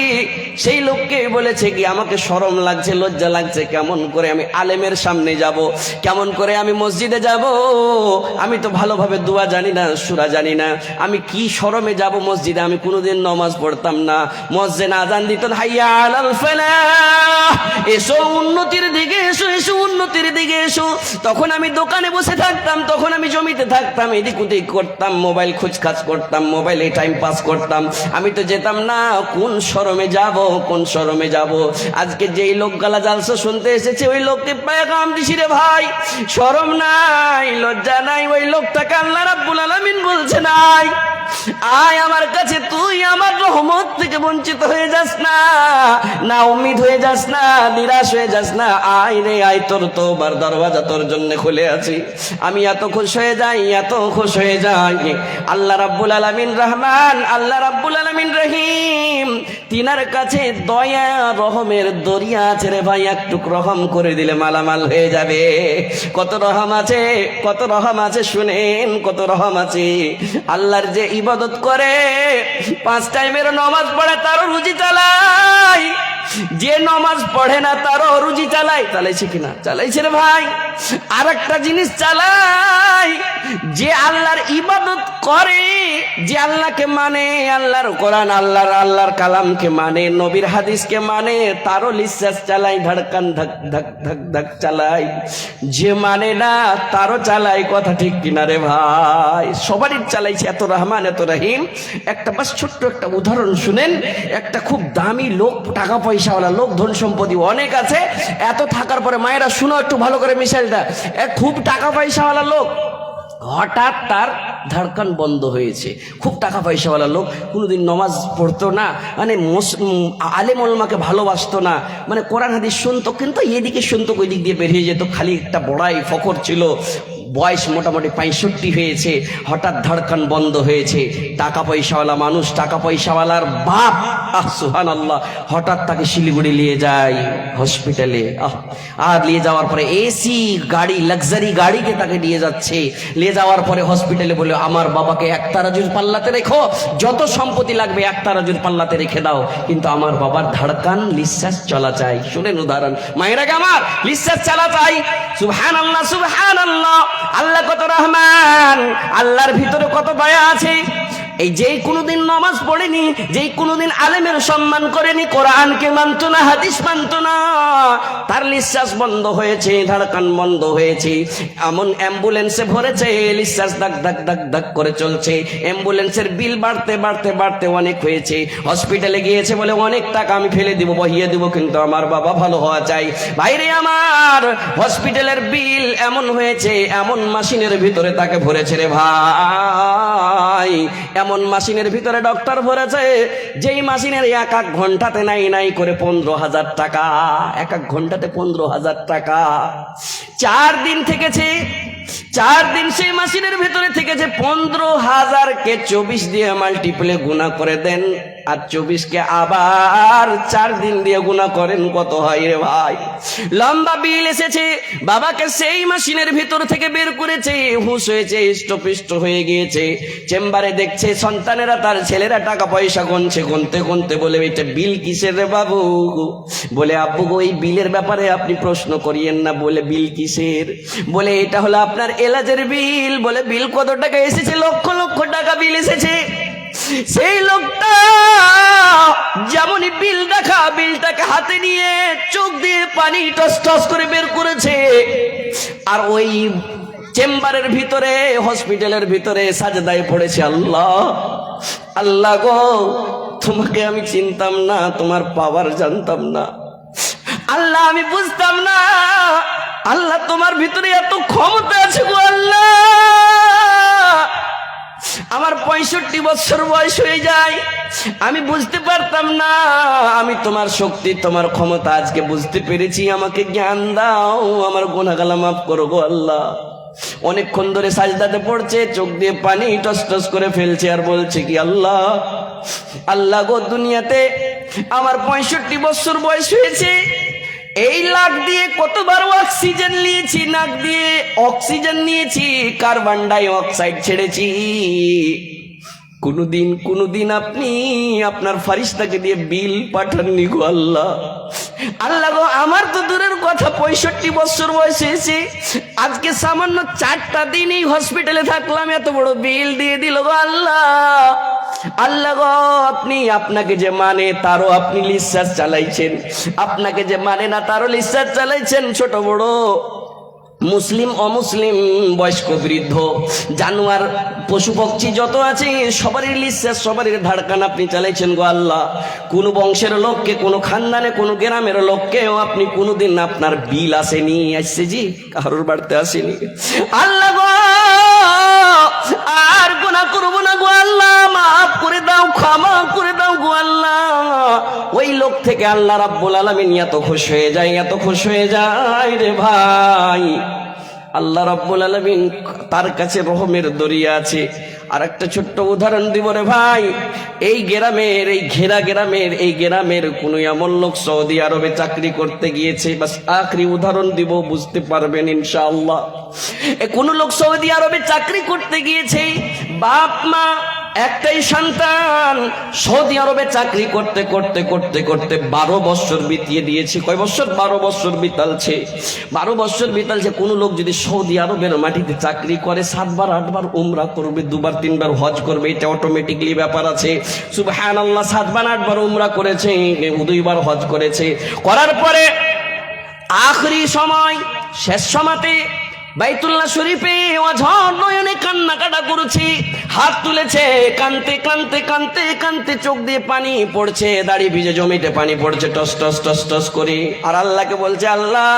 সেই লোককে বলেছে কি আমাকে শরম লাগছে, লজ্জা লাগছে, কেমন করে আমি আলেমের সামনে যাব, কেমন করে আমি মসজিদে যাব, আমি তো ভালোভাবে দোয়া জানি না, সূরা জানি না, আমি কি শরমে যাব মসজিদে, আমি কোনোদিন নামাজ পড়তাম না, মসজিদে আযান দিত হাইয়া আলাল ফালাহ, এসো উন্নতির দিকে এসো, এসো উন্নতির দিকে এসো। তখন আমি দোকানে বসে থাকতাম, তখন আমি জমিতে থাকতাম, এদিক ওদিক করতাম, মোবাইল খুঁজখাজ করতাম, মোবাইলে টাইম পাস করতাম, আমি তো যেতাম না। কোন শরমে যাব, কোন শরমে যাব? আজকে যেই লোক গালা জালসা শুনতে এসেছে, ওই লোককে পেগাম দিছি রে ভাই, শরম নাই, লজ্জা নাই, ওই লোকটাকে আল্লাহ রাব্বুল আলামিন বলছে নাই। আয় আমার কাছে, তুই আমার রহমত থেকে বঞ্চিত হয়ে যাস না, না উম্মিদ হয়ে যাস না, নিরাশ হয়ে যাস না। আয় রে আয়, তোর তওবার দরওয়াজা তোর জন্য খুলে আছে। আমি এত খুশ হয়ে যাই, এত খুশ হয়ে যাই। আল্লাহ রাব্বুল আলামিন রহমান, আল্লাহ রাব্বুল আলামিন রহিম, তিনার কাছে দয়া রহমের দরিয়া আছে রে ভাই। একটু রহম করে দিলে মালামাল হয়ে যাবে। কত রহম আছে, কত রহম আছে, শুনেন কত রহম আছে। আল্লাহর যে ইবাদত করে, 5 টাইমের নামাজ পড়ে, তারও রুজি চালায়। যে নামাজ পড়ে না তারও রুজি চালাইছে কিনা? চালাইছে রে ভাই। আর একটা জিনিস চালাই, যে আল্লাহর ইবাদত করে, যে আল্লাহকে মানে, আল্লাহর কোরআন, আল্লাহর কালামকে মানে, নবীর হাদিসকে মানে, তারও নিঃশ্বাস চালাই, ধড়কান ধক ধক ধক ধক চালাই। যে মানে না তারও চালাই। কথা ঠিক কিনা রে ভাই? সবারই চালাইছে। এত রহমান, এত রহিম। একটা বাস ছোট্ট একটা উদাহরণ শুনেন। একটা খুব দামি লোক, টাকা পয়সাওয়ালা লোক, ধন সম্পত্তি অনেক আছে, এত থাকার পরে, মায়েরা শুনো একটু ভালো করে মিসাইলটা, খুব টাকা পয়সাওয়ালা লোক, হঠাৎ তার ধড়কন বন্ধ হয়েছে। খুব টাকা পয়সাওয়ালা লোক, কোনোদিন নমাজ পড়তো না, মানে আলেম ওলামাকে ভালোবাসতো না, মানে কোরআন হাদিস শুনতো কিন্তু এদিকে শুনতো, ওই দিক দিয়ে বেরিয়ে যেত, খালি একটা বড়াই ফখর ছিল। বয়স মোটামুটি 65 হয়েছে, হঠাৎ ধড়কন বন্ধ হয়েছে। টাকা পয়সাওয়ালা মানুষ, টাকা পয়সাওয়ালার বাপ, সুবহানাল্লাহ, হঠাৎ তাকে শিলিগুড়ি নিয়ে যায় হসপিটালে। আর নিয়ে যাওয়ার পরে এসি গাড়ি, লাক্সারি গাড়িতে তাকে নিয়ে যাচ্ছে। নিয়ে যাওয়ার পরে হসপিটালে বলে, আমার বাবাকে এক তারাজুর পাল্লাতে রেখো, যত সম্পত্তি লাগবে এক তারাজুর পাল্লাতে রেখে দাও, কিন্তু আমার বাবার ধড়কন, নিঃশ্বাস চলা চাই। শুনেন উদাহরণ, মায়েরাকে আমার নিঃশ্বাস চলা চাই। সুবহানাল্লাহ, সুবহানাল্লাহ। আল্লাহ কত রহমান, আল্লাহর ভিতরে কত দয়া আছে। এই যেই কোনোদিন নামাজ পড়েনি, যেই কোনোদিন আলেমের সম্মান করেনি, কোরআনকে মানত না, হাদিস মানত না, তার নিঃশ্বাস বন্ধ হয়েছে, ধড়কন বন্ধ হয়েছে। এমন অ্যাম্বুলেন্সে ভরেছে, নিঃশ্বাস দাক দাক দাক দাক করে চলছে। অ্যাম্বুলেন্সের বিল বাড়তে বাড়তে বাড়তে অনেক হয়েছে। হসপিটালে গিয়েছে বলে, অনেক টাকা আমি ফেলে দিব, বহিয়ে দিব, কিন্তু আমার বাবা ভালো হওয়া চাই। ভাইরে আমার, হসপিটালের বিল এমন হয়েছে, এমন মেশিনের ভিতরে তাকে ভরেছে রে ভাই, এমন মেশিনের ভিতরে ডক্টর ভরেছে, যেই মেশিনের এক এক ঘন্টাতে নাই করে 15,000 টাকা, এক এক ঘন্টাতে 15,000 টাকা। 4 দিন থেকেছে, 4 দিন সেই মেশিনের ভিতরে থেকেছে। 15,000-কে 24 দিয়ে মাল্টিপ্লে গুণা করে দেন, আর 24-কে আবার 4 দিন দিয়ে গুণা করেন, কত হয় রে ভাই? লম্বা বিল এসেছে। বাবাকে সেই মেশিনের ভিতর থেকে বের করেছে, হুঁশ হয়েছে, স্টপিষ্ট হয়ে গিয়েছে। চেম্বারে দেখছে সন্তানেরা, তার ছেলেরা টাকা পয়সা গুনছে, গুনতে গুনতে বলে, এটা বিল কিসের রে বাবু? বলে, আব্বু ওই বিলের ব্যাপারে আপনি প্রশ্ন করিয়েন না। বলে, বিল কিসের? বলে, এটা হলো আপনার এলাজের বিল। বলে, বিল কত টাকা এসেছে? লক্ষ লক্ষ টাকা বিল এসেছে। সেই লোকটা যেমনই বিল দেখা, বিলটাকে হাতে নিয়ে চোখ দিয়ে পানি টস টস করে বের করেছে। আর ওই চেম্বারের ভিতরে, হসপিটালের ভিতরে সাজদায় পড়েছে, আল্লাহ, আল্লাহ গো, তোমাকে আমি চিনতাম না, তোমার পাওয়ার জানতাম না, আল্লাহ আমি বুঝতাম না, আল্লাহ তোমার ভিতরে এত ক্ষমতা আছে গো আল্লাহ। আমার 65 বছর বয়স হয়ে যায়, আমি বুঝতে পারতাম না। আমি তোমার শক্তি, তোমার ক্ষমতা আজকে বুঝতে পেরেছি। আমাকে জ্ঞান দাও, আমার গুনাহগালা মাফ করো গো আল্লাহ। অনেকক্ষণ ধরে সাজদাতে পড়ছে, চোখ দিয়ে পানি টস টস করে ফেলছে, আর বলছে কি, আল্লাহ, আল্লাহ গো, দুনিয়াতে আমার 65 বছর বয়স হয়েছে, এই লাখ দিয়ে কতবার অক্সিজেন নিয়েছি, নাক দিয়ে অক্সিজেন নিয়েছি, কার্বন ডাই অক্সাইড ছেড়েছি, কোনদিন আপনি আপনার ফারিস্তাকে দিয়ে বিল পাঠাননি গো আল্লাহ। আল্লাহ গো, আমার তো দূরের কথা, 65 বছর বয়স হয়েছে, আজকে সামান্য 4টা দিন এই হসপিটালে থাকলাম, এত বড় বিল দিয়ে দিল গো আল্লাহ। আল্লাহ গো, আপনি, আপনাকে যে মানে তারও আপনি নিঃশ্বাস চালাইছেন, আপনাকে যে মানে না তারও নিঃশ্বাস চালাইছেন। ছোট বড়, মুসলিম অমুসলিম, বয়স্ক বৃদ্ধ, জানোয়ার, পশু পক্ষী যত আছে, সবারই নিঃশ্বাস, সবারই ধড়কন আপনি চালাইছেন গো আল্লাহ। কোন বংশের লোককে, কোন খানদানে, কোন গ্রামের লোককেও আপনি কোনদিন আপনার বিল আসেনি? আসছে জি, কারোর বাড়িতে আসেনি। আল্লাহ গো, আর গুনাহ করব না গো আল্লাহ, মাফ করে দাও, ক্ষমা করে দাও গো আল্লাহ। ওই লোক থেকে আল্লাহ রাব্বুল আলামিন এত খুশি হয়ে যায়, এত খুশি হয়ে যায় রে ভাই। আল্লাহ রাব্বুল আলামিন তার কাছে রহমের দরিয়া আছে। আর একটা ছোট্ট উদাহরণ দিব রে ভাই। এই গ্রামের, এই ঘেরা গ্রামের, এই গ্রামের কোন এমন লোক সৌদি আরবে চাকরি করতে গিয়েছে, বাস আখরি উদাহরণ দিব, বুঝতে পারবেন ইনশাআল্লাহ। কোন লোক সৌদি আরবে চাকরি করতে গিয়েছে, বাপ মা একটাই সন্তান, সৌদি আরবে চাকরি করতে করতে করতে করতে 12 বছর বিতিয়ে দিয়েছে। কয় বছর? 12 বছর বিতালছে। 12 বছর বিতালছে। কোন লোক যদি সৌদি আরবের মাটিতে চাকরি করে 7 বার 8 বার উমরা করবে, 2 বার 3 বার হজ করবে, এটা অটোমেটিকলি ব্যাপার আছে। সুবহানাল্লাহ, 7 বার 8 বার উমরা করেছে, 2 বার হজ করেছে। করার পরে আখরি সময়, শেষ সময়তে বাইতুল্লাহ শরীফে অঝর নয়নে কান্নাকাটা করেছে, হাত তুলেছে, কানতে কানতে কানতে কানতে চোখ দিয়ে পানি পড়ছে, দাড়ি ভিজে জমিতে পানি পড়ছে টস টস টস টস করে। আর আল্লাহকে বলছে, আল্লাহ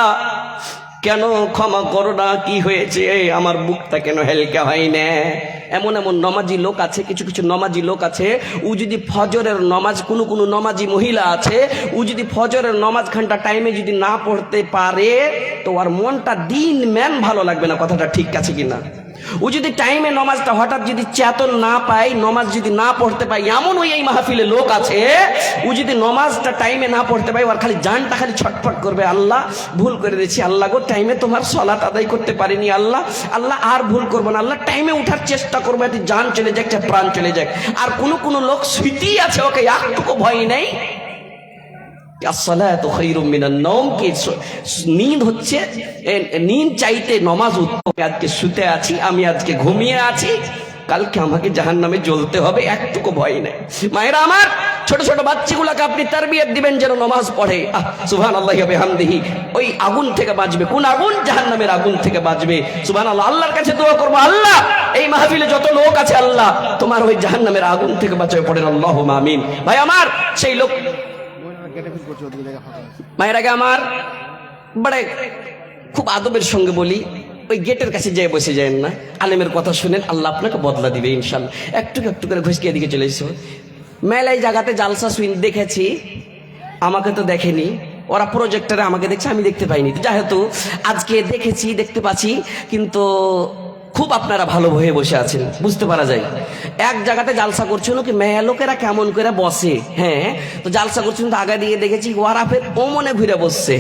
কেন ক্ষমা করো না, কি হয়েছে, আমার বুকটা কেন হেলকা হয় না। এমন এমন নমাজি লোক আছে, কিছু কিছু নমাজি লোক আছে, ও যদি ফজরের নমাজ, কোনো নমাজি মহিলা আছে, ও যদি ফজরের নমাজ ঘন্টা টাইমে যদি না পড়তে পারে তো আর মনটা দিন ম্যান ভালো লাগবে না। কথাটা ঠিক আছে কিনা? ও যদি টাইমে নমাজটা হঠাৎ যদি চেতন না পায়, নমাজ যদি না পড়তে পায়, এমন ওই এই মাহফিলে লোক আছে, ও যদি নমাজটা টাইমে না পড়তে পায়, ওর খালি জানটা খালি ছটফট করবে, আল্লাহ ভুল করে দিয়েছি, আল্লাহ গো টাইমে তোমার সালাত আদায় করতে পারিনি, আল্লাহ আল্লাহ আর ভুল করবো না, আল্লাহ টাইমে উঠার চেষ্টা করবো, এতে জান চলে যাক, প্রাণ চলে যাক। আর কোন লোক স্মৃতি আছে, ওকে একটুকু ভয় নেই। নিদ হচ্ছে, নিদ চাইতে নমাজ উত্তম। আজকে শুতে আছি, আমি আজকে ঘুমিয়ে আছি, কালকে আমাকে জাহান্নামে জ্বলতে হবে, একটুকু ভয় নেই। মায়েরা আমার, ছোট ছোট বাচ্চাগুলোকে আপনি তারবিয়ত দিবেন যেন নমাজ পড়ে। সুবহানাল্লাহি ওয়া বিহামদিহি। ওই আগুন থেকে বাঁচবে। কোন আগুন? জাহান্নামের আগুন থেকে বাঁচবে। সুবহানাল্লাহ। আল্লাহর কাছে দোয়া করবো, আল্লাহ এই মাহফিলে যত লোক আছে, আল্লাহ তোমার ওই জাহান্নামের আগুন থেকে বাঁচাবে, পড়েন আল্লাহুম্মা আমিন। ভাই আমার, সেই লোক মায়ের আগে আমার বড় খুব আদবের সঙ্গে বলি, ওই গেটের কাছে যেয়ে বসে যায় না, আলেমের কথা শুনেন, আল্লাহ আপনাকে বদলা দিবে ইনশাল্লাহ। একটু একটু করে ঘুষকে এদিকে চলে এসো। মেলায় জায়গাতে জালসা সুইন দেখেছি, আমাকে তো দেখেনি, ওরা প্রজেক্টরে আমাকে দেখছে, আমি দেখতে পাইনি। যেহেতু আজকে দেখেছি, দেখতে পাচ্ছি, কিন্তু খুব আপনারা ভালো হয়ে বসে আছেন, বুঝতে পারা যায়। এক জায়গাতে জালসা করছিল কি, মেয়ে লোকেরা কেমন করে বসে, হ্যাঁ, তো জালসা করছিল, তো আগে দিয়ে দেখেছি ওরা ফের ও মনে ঘুরে বসছে।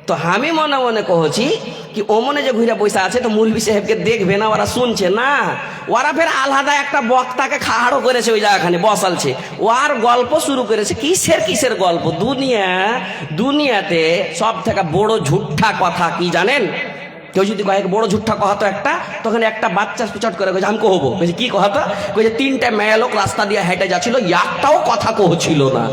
তো আমি মনে মনে কহছি কি, ও মনে যে ঘুরে বসে আছে, তো মুলবি সাহেবকে দেখবে না, ওরা শুনছে না, ওরা ফের আলাদা একটা বক্তাকে খাড়ো করেছে, ওই জায়গাখানে বসালছে, ও আর গল্প শুরু করেছে। কিসের গল্প? দুনিয়াতে সব থেকে বড় ঝুঠা কথা কি জানেন? কেউ যদি কয়েক বড় ঝুঠা কহাতো একটা, তখন একটা বাচ্চা চট করে কয়েছে আমি কহবো, কি কহাতো? কয়েছে 3টে মেয়ে লোক রাস্তা দিয়ে হেঁটে যাচ্ছিল, একটাও কথা কহছিল না।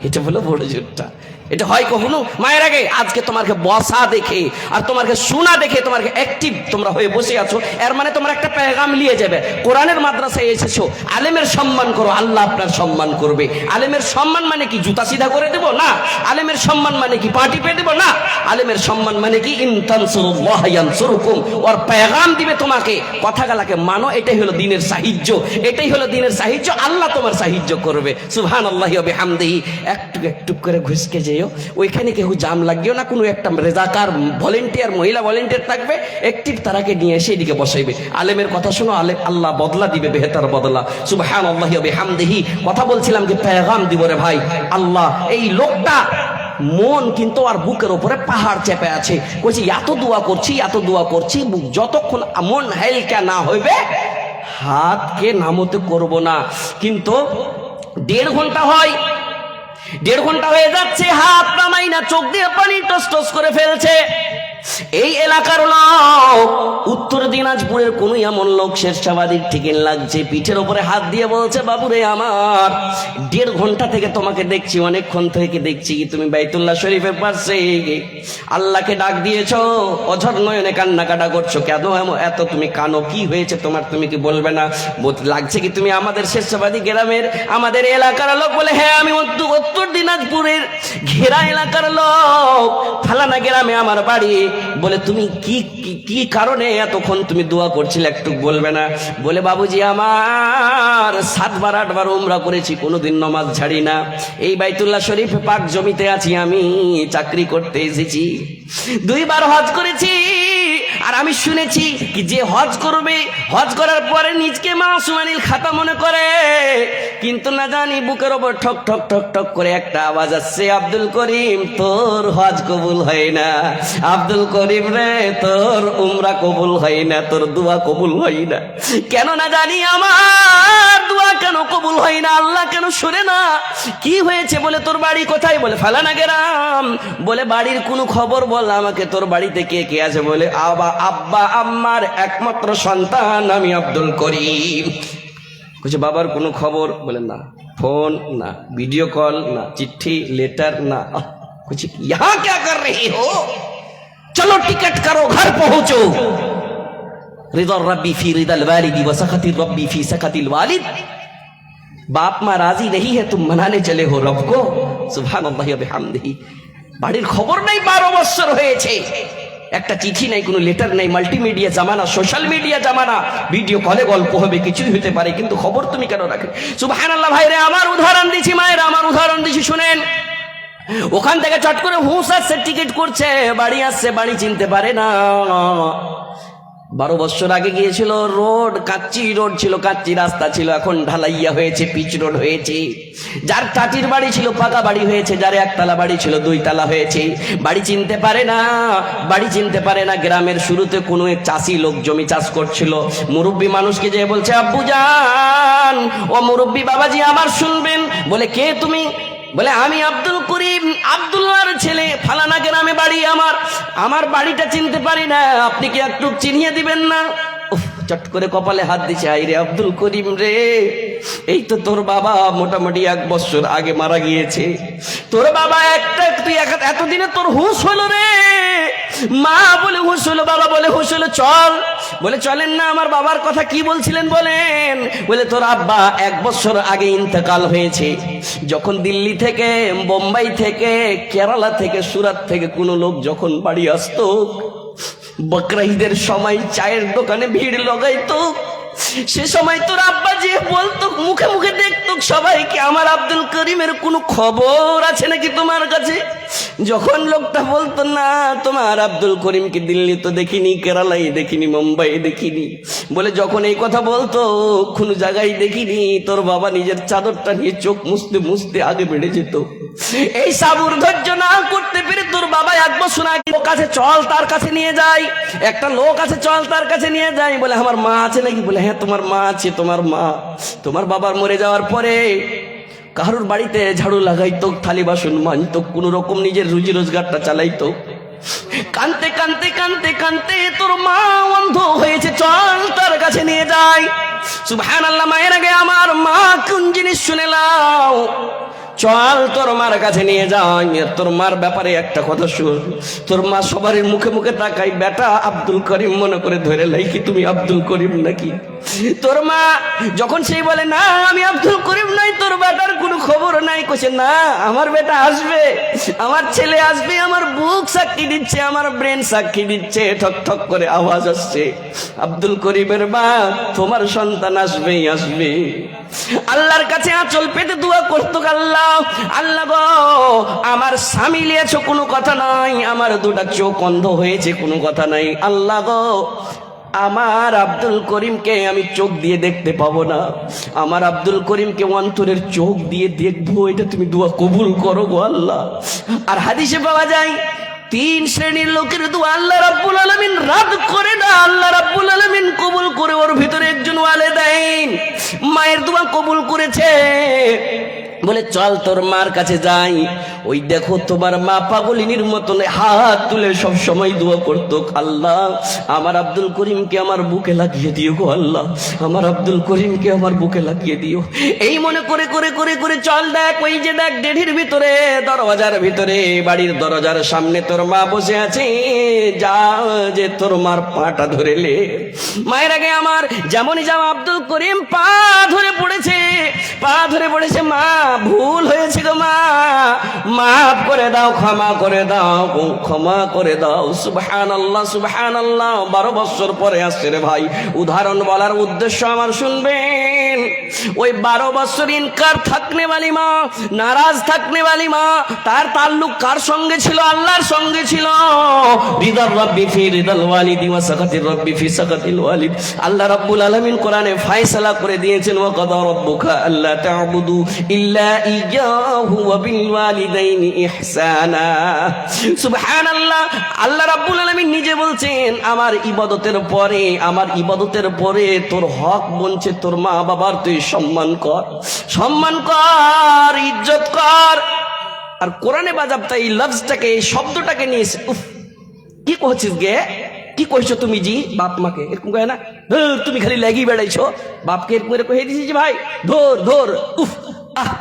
এটা বলো বড় ঝুঠা। এটা হয় কখনো? মায়ের আগে আজকে তোমাকে বসা দেখে আর তোমাকে শোনা দেখে তোমাকে অ্যাক্টিভ তোমরা হয়ে বসে আছো, এর মানে তোমার একটা পেগাম নিয়ে যাবে। কোরআনের মাদ্রাসায় এসেছো, আলেমের সম্মান করো, আল্লাহ আপনার সম্মান করবে। আলেমের সম্মান মানে কি জুতা সিধা করে দেবো? না। আলেমের সম্মান মানে কি পাটি পেয়ে দেবো? না। আলেমের সম্মান মানে কি ইন তানসুরুল্লাহ ইয়ানসুরকুম, ওর পেগাম দিবে তোমাকে, কথাগুলোকে মানো। এটাই হলো দ্বীনের সাহায্য, এটাই হলো দ্বীনের সাহায্য। আল্লাহ তোমার সাহায্য করবে। সুবহানাল্লাহি ওয়া বিহামদিহি। একটু একটু করে ঘুষকে যেও, ওইখানে কেউ জাম লাগিও না, কোনো একটা রেজাকার ভলেন্টিয়ার, মহিলা ভলেন্টিয়ার থাকবে, একটিভ, তারাকে নিয়ে এসে এদিকে বসাইবে। আলেমের কথা শোনো, আলেম আল্লাহ বদলা দিবে, বেহতার বদলা। সুবহানাল্লাহি ওয়া বিহামদিহি। কথা বলছিলাম যে পেগাম দিব রে ভাই। আল্লাহ, এই লোকটা মন কিন্তু আর বুকের উপরে পাহাড় চেপে আছে, কইছি এত দোয়া করছি, বুক যতক্ষণ মন হালকা না হইবে হাতকে নামতে করব না। কিন্তু 1.5 ঘন্টা হয়, 1.5 ঘন্টা হয়ে যাচ্ছে, হাত নামাই না, চোখ দিয়ে পানি টস টস করে ফেলছে। এই এলাকার লোক, উত্তর দিনাজপুরের কোন এমন লোক শেরশাবাদীর ঠিকিন লাগছে, পিঠের উপরে হাত দিয়ে বলছে, বাবুরে আমার 1.5 ঘন্টা থেকে তোমাকে দেখছি, অনেকক্ষণ থেকে দেখছি, তুমি বাইতুল্লাহ শরীফের পাশে আল্লাহকে ডাক দিয়েছো, অঝর নয়নে কান্নাকাটা করছো, কেন এত তুমি কানো, কি হয়েছে তোমার, তুমি কি বলবে না? লাগছে কি তুমি আমাদের শেরশাবাদী গ্রামের, আমাদের এলাকার লোক? বলে হ্যাঁ, আমি উত্তর দিনাজপুরের ঘেরা এলাকার লোক, ফালানা গ্রামে আমার বাড়ি, বলে তুমি কি কি- কি কারণে এতক্ষণ তুমি দোয়া করছিলে একটু বলবে না? বলে বাবুজি আমার 7 বার 8 বার উমরা করেছি, কোনোদিন নামাজ ছাড়ি না। এই বাইতুল্লাহ শরীফ পাক জমিতে আছি, আমি চাকরি করতে এসেছি। 2 বার হজ করেছি। আর আমি শুনেছি কি যে হজ করবে, হজ করার পরে নিজকে মাসুমানিল খাতা মনে করে, কিন্তু না জানি বুকের ওপর ঠক ঠক ঠক ঠক করে একটা আওয়াজ আসছে, আব্দুল করিম তোর হজ কবুল হয় না, আব্দুল করিম রে তোর উমরা কবুল হয় না, তোর দোয়া কবুল হয় না। কেন না জানি আমার দোয়া কেন কবুল হয় না, আল্লাহ কেন শুনে না? কি হয়েছে? বলে তোর বাড়ি কোথায়? বলে ফালানা গেরাম। বলে বাড়ির কোনো খবর বল আমাকে, তোর বাড়িতে কে কে আছে? বলে আব্বা আম্মার একমাত্র সন্তান আমি আব্দুল করিম। বলছে বাবার কোনো খবর? বলে না, ফোন না, ভিডিও কল না, চিঠি লেটার না। বলছে यहाँ क्या कर रही हो? चलो टिकट करो, घर पहुंचो। रिदा रब्बी फी रिदल वालिदी व सखती रब्बी फी सकतिल वालिद। बाप माँ राजी नहीं है, तुम मनाने चले हो रब को। सुबहानाल्लाहि व बिहामदिही। বাড়ির খবর নাই, 12 বছর হয়েছে, একটা চিঠি নাই, কোনো লেটার নাই, মাল্টিমিডিয়া জামানা, সোশ্যাল মিডিয়া জামানা, ভিডিও কলে গল্প হবে, কিছুই হতে পারে, কিন্তু খবর তুমি কেন রাখে? সুবহানাল্লাহ। ভাইরে আমার উদাহরণ দিছি, মায়েরা আমার উদাহরণ দিছি, শুনেন। ওখান থেকে চট করে হুঁশ আসছে, টিকিট করছে, বাড়ি আসছে, বাড়ি চিনতে পারে না। 12 বছর আগে গিয়েছিল, রোড কাচ্চি রোড ছিল, কাচ্চি রাস্তা ছিল, এখন ঢালাইয়া হয়েছে, পিচ রোড হয়েছে। যার টাটির বাড়ি ছিল পাকা বাড়ি হয়েছে, যার একতলা বাড়ি ছিল 2 তলা হয়েছে। বাড়ি চিনতে পারে না, বাড়ি চিনতে পারে না। গ্রামের শুরুতে কোনো এক চাষি লোক জমি চাষ করছিল, মুরব্বী মানুষকে যে বলছে আব্বু জান, ও মুরব্বী বাবাজি আমার শুনবেন। বলে কে তুমি? বলে আমি আব্দুল করিম, আব্দুল্লাহর ছেলে, ফালানা গ্রামে বাড়ি আমার, আমার বাড়িটা চিনতে পারি না, আপনি কি একটু চিনিয়ে দিবেন না? উফ, চট করে কপালে হাত দিছে, আই রে আব্দুল করিম রে, এই তো তোর বাবা মোটামুটি 1 বছর আগে মারা গিয়েছে। তোর বাবা তুই এতদিনে তোর হুঁশ হলো রে। মা বলে হুঁশ হলো, বাবা বলে হুঁশ হলো, চল। বলে চলেন না, আমার বাবার কথা কি বলছিলেন বলেন? বলে তোর আব্বা 1 বছর আগে ইন্তেকাল হয়েছে। যখন দিল্লি থেকে, বোম্বাই থেকে, কেরালা থেকে, সুরাত থেকে কোনো লোক যখন বাড়ি আসতো, বকরা ঈদের সময় চায়ের দোকানে ভিড় লাগাইতো, সে সময় তোর আব্বা যে বলতো, মুখে মুখে দেখতো সবাইকে, আমার আব্দুল করিমের কোনো খবর আছে নাকি তোমার কাছে? যখন লোকটা বলতো না, তোমার আব্দুল করিমকে দিল্লি তো দেখিনি, কেরালাই দেখিনি, মুম্বাই দেখিনি, বলে যখন এই কথা বলতো কোনো জায়গায় দেখিনি, তোর বাবা নিজের চাদরটা নিয়ে চোখ মুছতে মুছতে আগে বেড়ে যেত। এই সাবুর ধৈর্য না করতে পেরে তোর বাবা 1 বছর আগে লোক আছে, চল তার কাছে নিয়ে যাই, একটা লোক আছে, চল তার কাছে নিয়ে যাই। বলে আমার মা আছে নাকি? বলে হ্যাঁ তোমার মা আছে। তোমার মা, তোমার বাবার মরে যাওয়ার পরে কারোর বাড়িতে ঝাড়ু লাগাইতো, থালি বাসন মানতো, কোন রকম নিজের রুজি রোজগারটা চালাইতো। কানতে কানতে কানতে কানতে তোর মা অন্ধ হয়েছে, চল তার কাছে নিয়ে যাই। সুবহানাল্লাহ। মায়ের আগে আমার মা কোন জিনিস শুনে লাও, চল তোর মার কাছে নিয়ে যাই। তোর মার ব্যাপারে একটা কথা শুন, তোর মা সবার মুখে মুখে তাকাই, বেটা আব্দুল করিম মনে করে ধরে লাই, কি তুমি আব্দুল করিম নাকি? তোর মা যখন সেই বলে না আমি আব্দুল করিম নাই, তোর বেটার কোনো খবর নাই, কইছে না আমার বেটা আসবে, আমার ছেলে আসবে, আমার বুক সাক্ষী দিচ্ছে, আমার ব্রেন সাক্ষী দিচ্ছে। ঠক ঠক করে আওয়াজ আসছে, আব্দুল করিমের মা তোমার সন্তান আসবেই আসবে। আল্লাহর কাছে আঁচল পেতে দোয়া করতো, আল্লাহ আল্লাহ গো আমার স্বামী লিয়েছো কোনো কথা নাই, আমার 2টা চোখ অন্ধ হয়েছে কোনো কথা নাই, আল্লাহ গো আমার আব্দুল করিমকে আমি চোখ দিয়ে দেখতে পাবো না, আমার আব্দুল করিমকে অন্তরের চোখ দিয়ে দেখবো, এটা তুমি দোয়া কবুল করো গো আল্লাহ। আর হাদিসে পাওয়া যায় 3 শ্রেণীর লোকের দোয়া আল্লাহ রাব্বুল আলামিন রাদ করে না, আল্লাহ রাব্বুল আলামিন কবুল করে। ওর ভিতরে একজন ওয়ালিদাইন, মায়ের দোয়া কবুল করেছে। বলে চল তোর মার কাছে যাই। ওই দেখো তোমার মা পাগলিনীর মতন হাত তুলে সব সময় দোয়া করতো, আল্লাহ আমার আব্দুল করিমকে আমার বুকে লাগিয়ে দিও গো আল্লাহ, আমার আব্দুল করিমকে আমার বুকে লাগিয়ে দিও। এই মনে করে করে করে করে চল, দেখ ওই যে দেখ দেড়ির ভিতরে, দরওয়াজার ভিতরে, বাড়ির দরজার সামনে তোর মা বসে আছে, যা যে তোর মার পাটা ধরে লে। মায়ের আগে আমার যেমনই যাও আব্দুল করিম পা ধরে পড়েছে, পা ধরে পড়েছে, মা ভুল হয়েছে গো মা, মাফ করে দাও, ক্ষমা করে দাও, ক্ষমা করে দাও। সুবহানাল্লাহ সুবহানাল্লাহ। 12 বছর পরে আসছে রে ভাই। উদাহরণ বলার উদ্দেশ্য আমার শুনবেন। ওই 12 বছর ইনকার থাকনে वाली মা, নারাজ থাকনে वाली মা, তার তাল্লুক কার সঙ্গে ছিল? আল্লাহর সঙ্গে ছিল। রিদার রাব্বি ফি রিদাল ওয়ালিদি ওয়া সাকাতির রাব্বি ফি সাকাতিল ওয়ালিদ। আল্লাহ রাব্বুল আলামিন কোরআনে ফয়সালা করে দিয়েছেন, ওয়া কাদা রাব্বুকা আল্লা তা'বুদু ইল্লা ইয়্যাহু ওয়া বিল ওয়ালিদাইনি ইহসানা। সুবহানাল্লাহ। আল্লাহ রাব্বুল আলামিন নিজে বলছেন, আমার ইবাদতের পরে তোর হক বলছে তোর মা বাবার তুই সম্মান কর, সম্মান কর, ইজ্জত কর। আর কোরআনে বাজাবতা এই লফজটাকে, এই শব্দটাকে নিয়ে উফ কি কইছিস গে, কি কইছো তুমি জি বাপ মাকে? এরকম কয় না, তুমি খালি লাগি বেড়াইছো বাপকে, এরকম করে কহে দিছি যে ভাই ধর ধর, উফ আহ,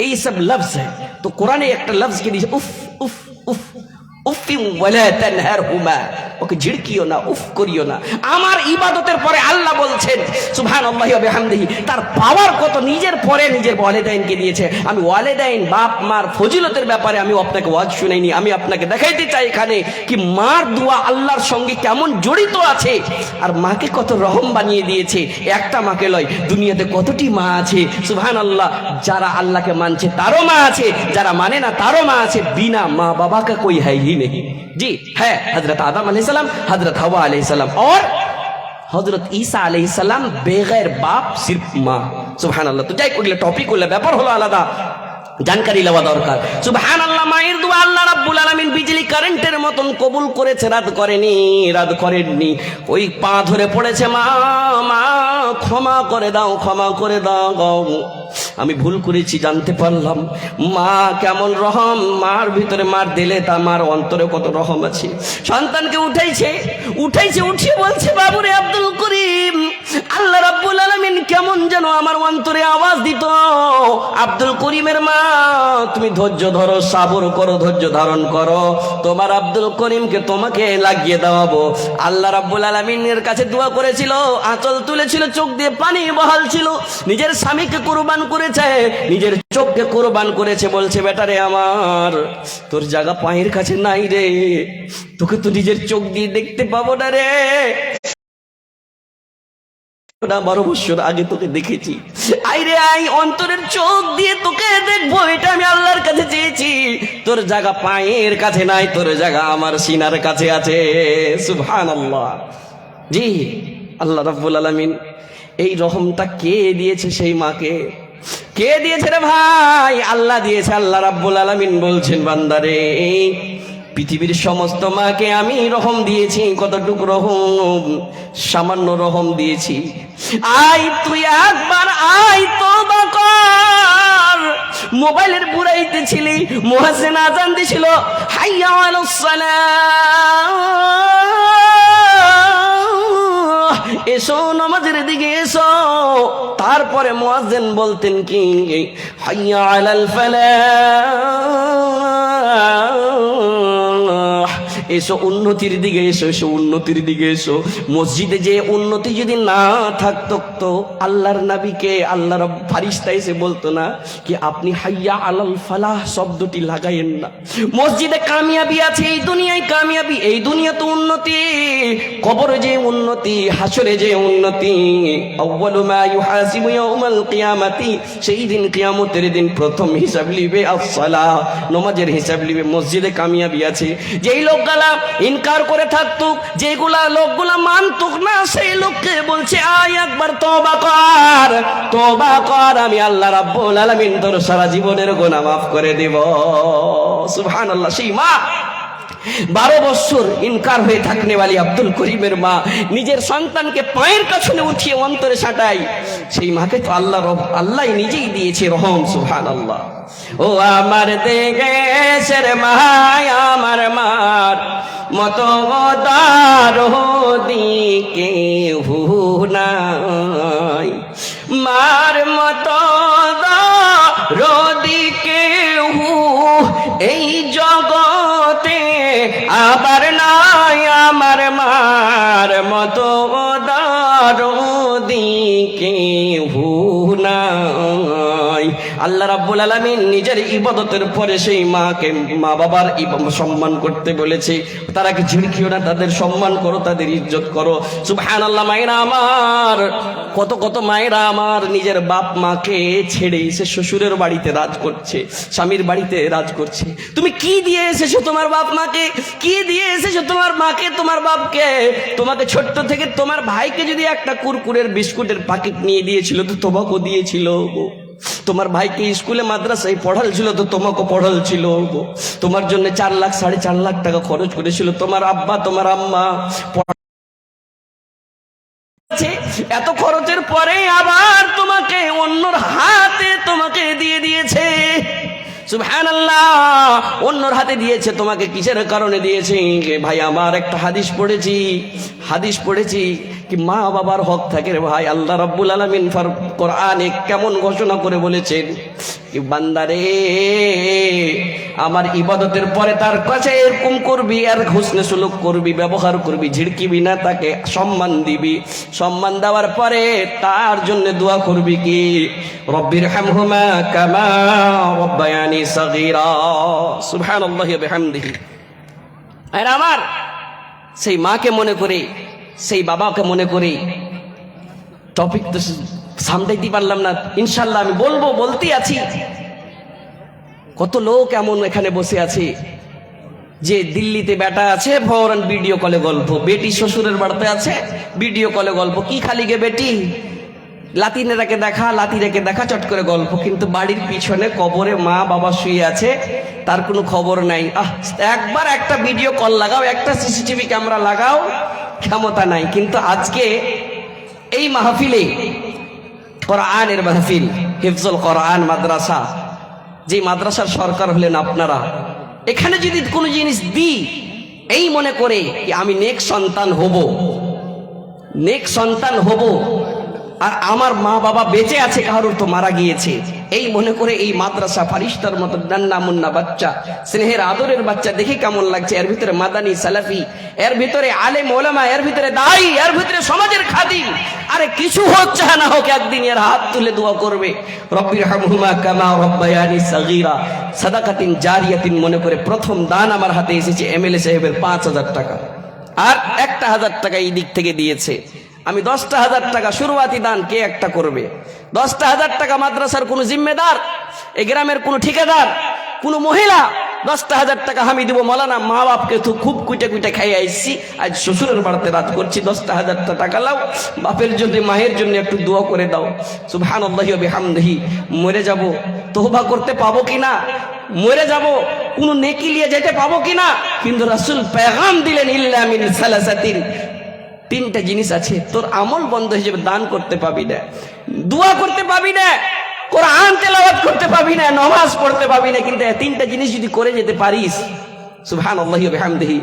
এই সব লফজ है। তো কোরআনে একটা লফজ কে দিয়েছে উফ উফ উফ। ওকে ঝিড়কিও না, উফ করিও না। আমার ইবাদতের পরে আল্লাহ বলছেন সুবহানাল্লাহি ওয়া বিহামদিহি, তার পাওয়ার কত নিজের পরে নিজের ওয়ালিদাইনকে দিয়েছে। আমি ওয়ালিদাইন বাপ মার ফজিলতের ব্যাপারে আমি আপনাকে ওয়াজ শুনাইনি, আমি আপনাকে দেখাইতে চাই এখানে কি মার দোয়া আল্লাহর সঙ্গে কেমন জড়িত আছে, আর মাকে কত রহম বানিয়ে দিয়েছে। একটা মাকে লয়, দুনিয়াতে কতটি মা আছে সুবহানাল্লাহ। যারা আল্লাহকে মানছে তারও মা আছে, যারা মানে না তারও মা আছে। বিনা মা बाबा का कोई है ही नहीं। जी है हजरत आदम अलैहिस्सलाम, हजरत हवा अलैहिस्सलाम और हजरत ईसा अलैहिस्सलाम बेगैर बाप सिर्फ माँ। सुबहानाल्लाह। तो যাই করলে টপিক হলো, ব্যাপার হলো আলাদা, জানকারি লওয়া দরকার। সুবহানাল্লাহ। মায়ের দোয়া আল্লাহ রাব্বুল আলামিন বিজলি কারেন্টের মতন কবুল করেছে, রাত করেননি। ওই পা ধরে পড়েছে, মা মা ক্ষমা করে দাও, ক্ষমা করে দাও, আমি ভুল করেছি, জানতে পারলাম। মা কেমন রহম, মার ভিতরে, মার দিলে তা মার অন্তরে কত রহম আছে। সন্তানকে উঠিয়ে বলছে, বাবুরে আব্দুল করিম, আল্লাহ রাব্বুল আলামিন কেমন যেন আমার অন্তরে আওয়াজ দিত, আব্দুল করিমের মা তুমি ধৈর্য ধরো, সাবর করো, ধৈর্য ধারণ করো, তোমার আব্দুল করিমকে তোমাকে লাগিয়ে দেওয়াবো। আল্লাহ রাব্বুল আলামিনের কাছে দোয়া করেছিল, আঁচল তুলেছিল, চোখ দিয়ে পানি বহাল ছিল, নিজের স্বামীকে কুরবান করেছে, নিজের চোখকে কুরবান করেছে। বলছে, বেটারে আমার, তোর জায়গা পায়ের কাছে নাই রে, তোকে তো নিজের চোখ দিয়ে দেখতে পাবো না রে। 12 বছর আগে তোকে দেখেছি, আইরে আই অন্তরের চোখ দিয়ে তোকে দেখবো, এটা আমি আল্লাহর কাছে চেয়েছি। তোর জায়গা পায়ের কাছে নাই, তোর জায়গা আমার সিনার কাছে আছে। সুবহানাল্লাহ। জি আল্লাহ রাব্বুল আলামিন এই রহমটা কে দিয়েছে? সেই মাকে কে দিয়েছে রে ভাই? আল্লাহ দিয়েছে। আল্লাহ রাব্বুল আলামিন বলছেন, বান্দারে পৃথিবীর সমস্ত মাকে আমি রহম দিয়েছি। কতটুকু রহম? সামান্য রহম দিয়েছি। আয় তুই একবার আয়, তওবা কর। মোবাইলের বুড়াইতে ছিলি, মুয়াজ্জিন আযান দিছিল, হাইয়া আলাস সালাহ, এসো নামাজের দিকে এসো। তারপরে মুয়াজ্জিন বলতেন কি, হাইয়া আলাল ফালাহ, এসো উন্নতির দিকে এসো, এসো উন্নতির দিকে এসো। মসজিদে যে উন্নতি যদি না থাকতো তো আল্লাহর নবীকে আল্লাহর ফারিস্তা এসে বলতো না কি আপনি হাইয়া আলাল ফালাহ শব্দটি লাগাইয়েন না। মসজিদে কামিয়াবি আছে, এই দুনিয়ায় কামিয়াবি, এই দুনিয়া তো উন্নতি, কবরে যে উন্নতি, হাসরে যে উন্নতি। আউয়ালু মা ইউহাসিবু ইয়াউমাল কিয়ামাতি, সেই দিন কিয়ামতের দিন প্রথম হিসাব লিবে আসসালাহ, নামাজের হিসাব লিবে। মসজিদে কামিয়াবি আছে। যেই লোকগুলা ইনকার করে থাকতো, যেগুলা লোকগুলা মানতুক না, সেই লোককে বলছে আয় একবার তওবা কর, তওবা কর, আমি আল্লাহ রাব্বুল আলামিন তোর সারা জীবনের গুনাহ মাফ করে দেব। সুবহানাল্লাহ। সেই মা 12 বছর ইনকার হয়ে থাকনে वाली আব্দুল করিমের মা নিজের সন্তানকে পায়ের কাছে উঠিয়ে অন্তরে সাটাই। সেই মাকে তো আল্লাহ নিজেই দিয়েছে রহম। সুবহানাল্লাহ। ও আমার দেশের মায়, আমার মার মতো দিকে নাই, মার মতো দিকে এই জগতে আবার নাই, আমার মার মতো দিকে নাই। আল্লাহ রাব্বুল আলামিন নিজের ইবাদতের পরে সেই মাকে, মা বাবার সম্মান করতে বলেছে। তারাকে ঝিড়কিও না, তাদের সম্মান করো, তাদের ইজ্জত করো। সুবহানাল্লাহ। মায়েরা আমার, কত কত মায়েরা আমার নিজের বাপ মাকে ছেড়ে এসে শ্বশুরের বাড়িতে রাজ করছে, স্বামীর বাড়িতে রাজ করছে। তুমি কি দিয়ে এসেছো তোমার বাপ মাকে? কি দিয়ে এসেছো তোমার মাকে, তোমার বাপকে? তোমাকে ছোট্ট থেকে তোমার ভাইকে যদি একটা কুরকুরের বিস্কুটের প্যাকেট নিয়ে দিয়েছিল তো তোমাকেও দিয়েছিল। তোমার ভাইকে স্কুলে মাদ্রাসায় পড়াল ছিল তো তোমাকে পড়াল ছিল। তোমার জন্য 4 লাখ 4.5 লাখ টাকা খরচ করেছিল তোমার আব্বা তোমার আম্মা। এত খরচের পরে আবার তোমাকে অন্যর হাতে তোমাকে দিয়ে দিয়েছে। সুবহানাল্লাহ। অন্যর হাতে দিয়েছে তোমাকে, কিসের কারণে দিয়েছে? ভাই আমার একটা হাদিস পড়েছি কি মা বাবার হক থাকে রে ভাই। আল্লাহ রাব্বুল আলামিন কোরআনে কেমন ঘোষণা করে বলেছেন কি বান্দারে আমার ইবাদতের পরে তার কাছে এরকম করবি, আর হুসনে সুলুক করবি, ব্যবহার করবি, ঝিড়কিবি না, তাকে সম্মান দিবি। সম্মান দেওয়ার পরে তার জন্য দোয়া করবি কি রব্বির হামহুমা কামা রব্বায়ানি সাগীরা। সুবহানাল্লাহি ওয়া বিহামদিহি। আর আমার সেই মাকে মনে করে, সেই বাবাকে মনে করে, টপিক তো সামলাইতে পারলাম না, ইনশাল্লাহ আমি বলতেই আছি। কত লোক এমন এখানে বসে আছে যে দিল্লিতে বেটা আছে, ফৌরান ভিডিও কলে গল্প, বেটি শ্বশুরের বাড়িতে আছে, ভিডিও কলে গল্প। কি খালি গে বেটি, লাতিনেরাকে দেখা চট করে গল্প। কিন্তু বাড়ির পিছনে কবরে মা বাবা শুয়ে আছে, তার কোনো খবর নাই। একবার একটা ভিডিও কল লাগাও, একটা সিসিটিভি ক্যামেরা লাগাও, ক্ষমতা নাই। কিন্তু আজকে এই মাহফিলে, কোরআনের মাহফিল, হিফজুল কোরআন মাদ্রাসা, যে মাদ্রাসার সরকার হলেন আপনারা, এখানে যদি কোনো জিনিস দিই এই মনে করে আমি নেক সন্তান হব, আর আমার মা বাবা বেঁচে আছে, কারোর তো মারা গিয়েছে, এই মনে করে এই মাদ্রাসা ফারিস্তার মতো নান্না মুন্না বাচ্চা, স্নেহের আদরের বাচ্চা, দেখে কেমন লাগছে। এর ভিতরে মাদানী সালাফি, এর ভিতরে আলেম ওলামা, এর ভিতরে দায়ী, এর ভিতরে সমাজের খাদিম। আরে কিছু হচ্ছে না হোক, একদিন এর হাত তুলে দোয়া করবে রব্বির হামহুমা কামা রব্বায়ানি সাগীরা, সাদাকাতিন জারিয়াতিন মনে করে। প্রথম দান আমার হাতে এসেছে এমএলএ সাহেবের 5,000 টাকা, আর 1,000 টাকা এই দিক থেকে দিয়েছে। আমি 10,000 টাকা শুরুয়াতি দান কে একটা করবে? 10,000 টাকা মাদ্রাসার কোনো জিম্মেদার, এই গ্রামের কোনো ঠিকাদার, কোনো মহিলা 10,000 টাকা আমি দিব। মৌলানা মা বাপকে তো খুব কুইটে খাইয়ে আসছি, আজ শ্বশুরের বাড়িতে রাত করছি, 10,000 টাকা লাও, বাপের জন্য মায়ের জন্য একটু দোয়া করে দাও। সুবহানাল্লাহি ওয়া বিহামদিহি। মরে যাব, তওবা করতে পাবো কিনা, মরে যাব কোনো নেকি নিয়ে যেতে পাবো কিনা, কিন্তু রাসূল পেগাম দিলেন ইল্লা মিন সালাসাতিন, 3টা জিনিস আছে, তোর আমল বন্ধ হয়ে যাবে, দান করতে পাবি না, দোয়া করতে পাবি না, কোরআন তেলাওয়াত করতে পাবি না, নামাজ পড়তে পাবি না, কিন্তু এই 3টা জিনিস যদি করে যেতে পারিস, সুবহানাল্লাহি ওয়া বিহামদিহি,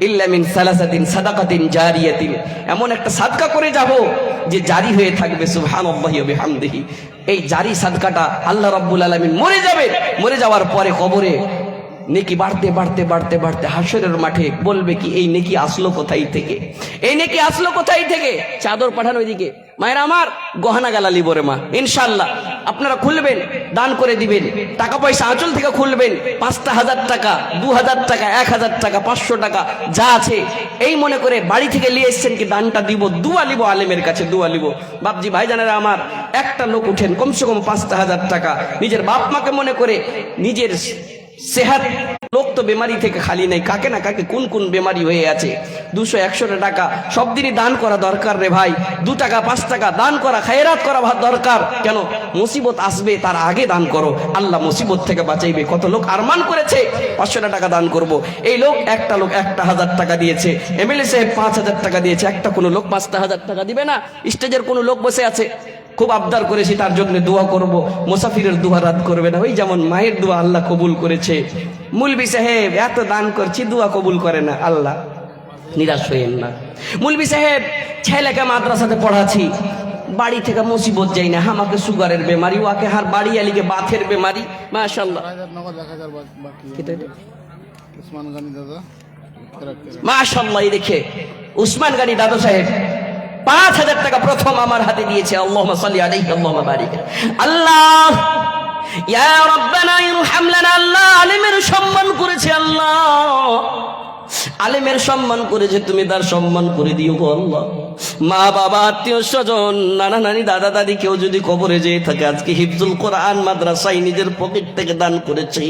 ইল্লা মিন সালাসাতিন সাদাকাতিন জারিয়াতিন, এমন একটা সাদকা করে যাব যে জারি হয়ে থাকবে। সুবহানাল্লাহি ওয়া বিহামদিহি। এই জারি সাদকাটা আল্লাহ রাব্বুল আলামিন মরে যাওয়ার পরে কবরে নেকি বাড়তে বাড়তে বাড়তে বাড়তে হাসরের মাঠে বলবে কি এই নেকি আসলো কোথায় থেকে, এই নেকি আসলো কোথায় থেকে? চাদর পাঠানো ওইদিকে, মায়েরা আমার গহনা গালা লিব রে মা, ইনশাআল্লাহ আপনারা খুলবেন, দান করে দিবেন, টাকা পয়সা আঁচল থেকে খুলবেন, 5,000 টাকা, 2,000 টাকা, 1,000 টাকা, 500 টাকা যা আছে, এই মনে করে বাড়ি থেকে নিয়ে এসছেন কি দানটা দিব, দুয়া লিব, আলেমের কাছে দুয়া লিব। বাপজি ভাইজানেরা আমার, একটা লোক উঠেন কমসে কম 5,000 টাকা, নিজের বাপ মাকে মনে করে, নিজের সেহাত, লোক তো বেমারি থেকে খালি নেই, কাকে না কাকে কোন বেমারি হয়ে আছে। 200-100 টাকা সব দিনই দান করা দরকার রে ভাই, 2 টাকা 5 টাকা দান করা, খায়রাত করা দরকার। কেন? মুসিবত আসবে তার আগে দান করো, আল্লাহ মুসিবত থেকে বাঁচাইবে। কত লোক আরমান করেছে 500 টাকা দান করব, এই লোক 1,000 টাকা দিয়েছে, এমএলএ সাহেব 5,000 টাকা দিয়েছে, একটা কোনো লোক 5,000 টাকা দিবে না? স্টেজের কোনো লোক বসে আছে, খুব আবদার করেছি তার জন্য দোয়া করব, মুসাফিরের দোয়া রাত করবে না, ওই যেমন মায়ের দোয়া আল্লাহ কবুল করেছে। মুলবি সাহেব এত দান করছি, দোয়া কবুল করে না আল্লাহ, নিরাশ হইেন না। মুলবি সাহেব ছেলেকে মাদ্রাসাতে পড়াচ্ছি, বাড়ি থেকে মুসিবত যাই না, আমাকে সুগারের বেমারি, ওকে হার বাড়ি আলিকে বাথের বেমারি, মাশাআল্লাহ মাশাআল্লাহ। দেখে উসমান গানি দাদু সাহেব 5,000 টাকা প্রথম আমার হাতে দিয়েছে, আল্লাহুম্মা সাল্লি আলাইহি আল্লাহুম্মা বারিক। আল্লাহ ইয়া রাব্বানা ইরহাম লানা, আল্লাহ আলেমের সম্মান করেছে, আল্লাহ আলেমের সম্মান করেছে, তুমি তার সম্মান করে দিও গো আল্লাহ। মা বাবা আত্মীয় স্বজন নানা নানি দাদা দাদি কেউ যদি কবরে যেয়ে থাকে, আজকে হিফজুল কোরআন মাদ্রাসায় নিজের পকেট থেকে দান করেছে,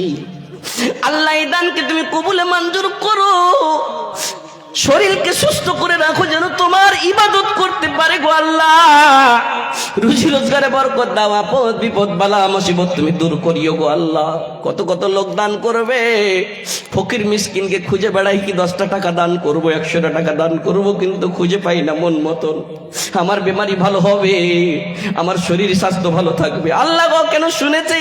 আল্লাহ এই দানকে তুমি কবুলে মঞ্জুর করো, শরীরকে সুস্থ করে রাখো যেন তোমার ইবাদত করতে পারে গো আল্লাহ। রুজি রোজগারে বরকত দাও, আপদ বিপদ বালা মুসিবত তুমি দূর করিও গো আল্লাহ। কত কত লোক দান করবে, ফকির মিসকিনকে খুঁজে বেড়াই কি 10টা টাকা দান করব, 100টা টাকা দান করব, কিন্তু খুঁজে পাই না মন মতন। আমার বেমারি ভালো হবে, আমার শরীর স্বাস্থ্য ভালো থাকবে, আল্লাহ গো কেন শুনেছে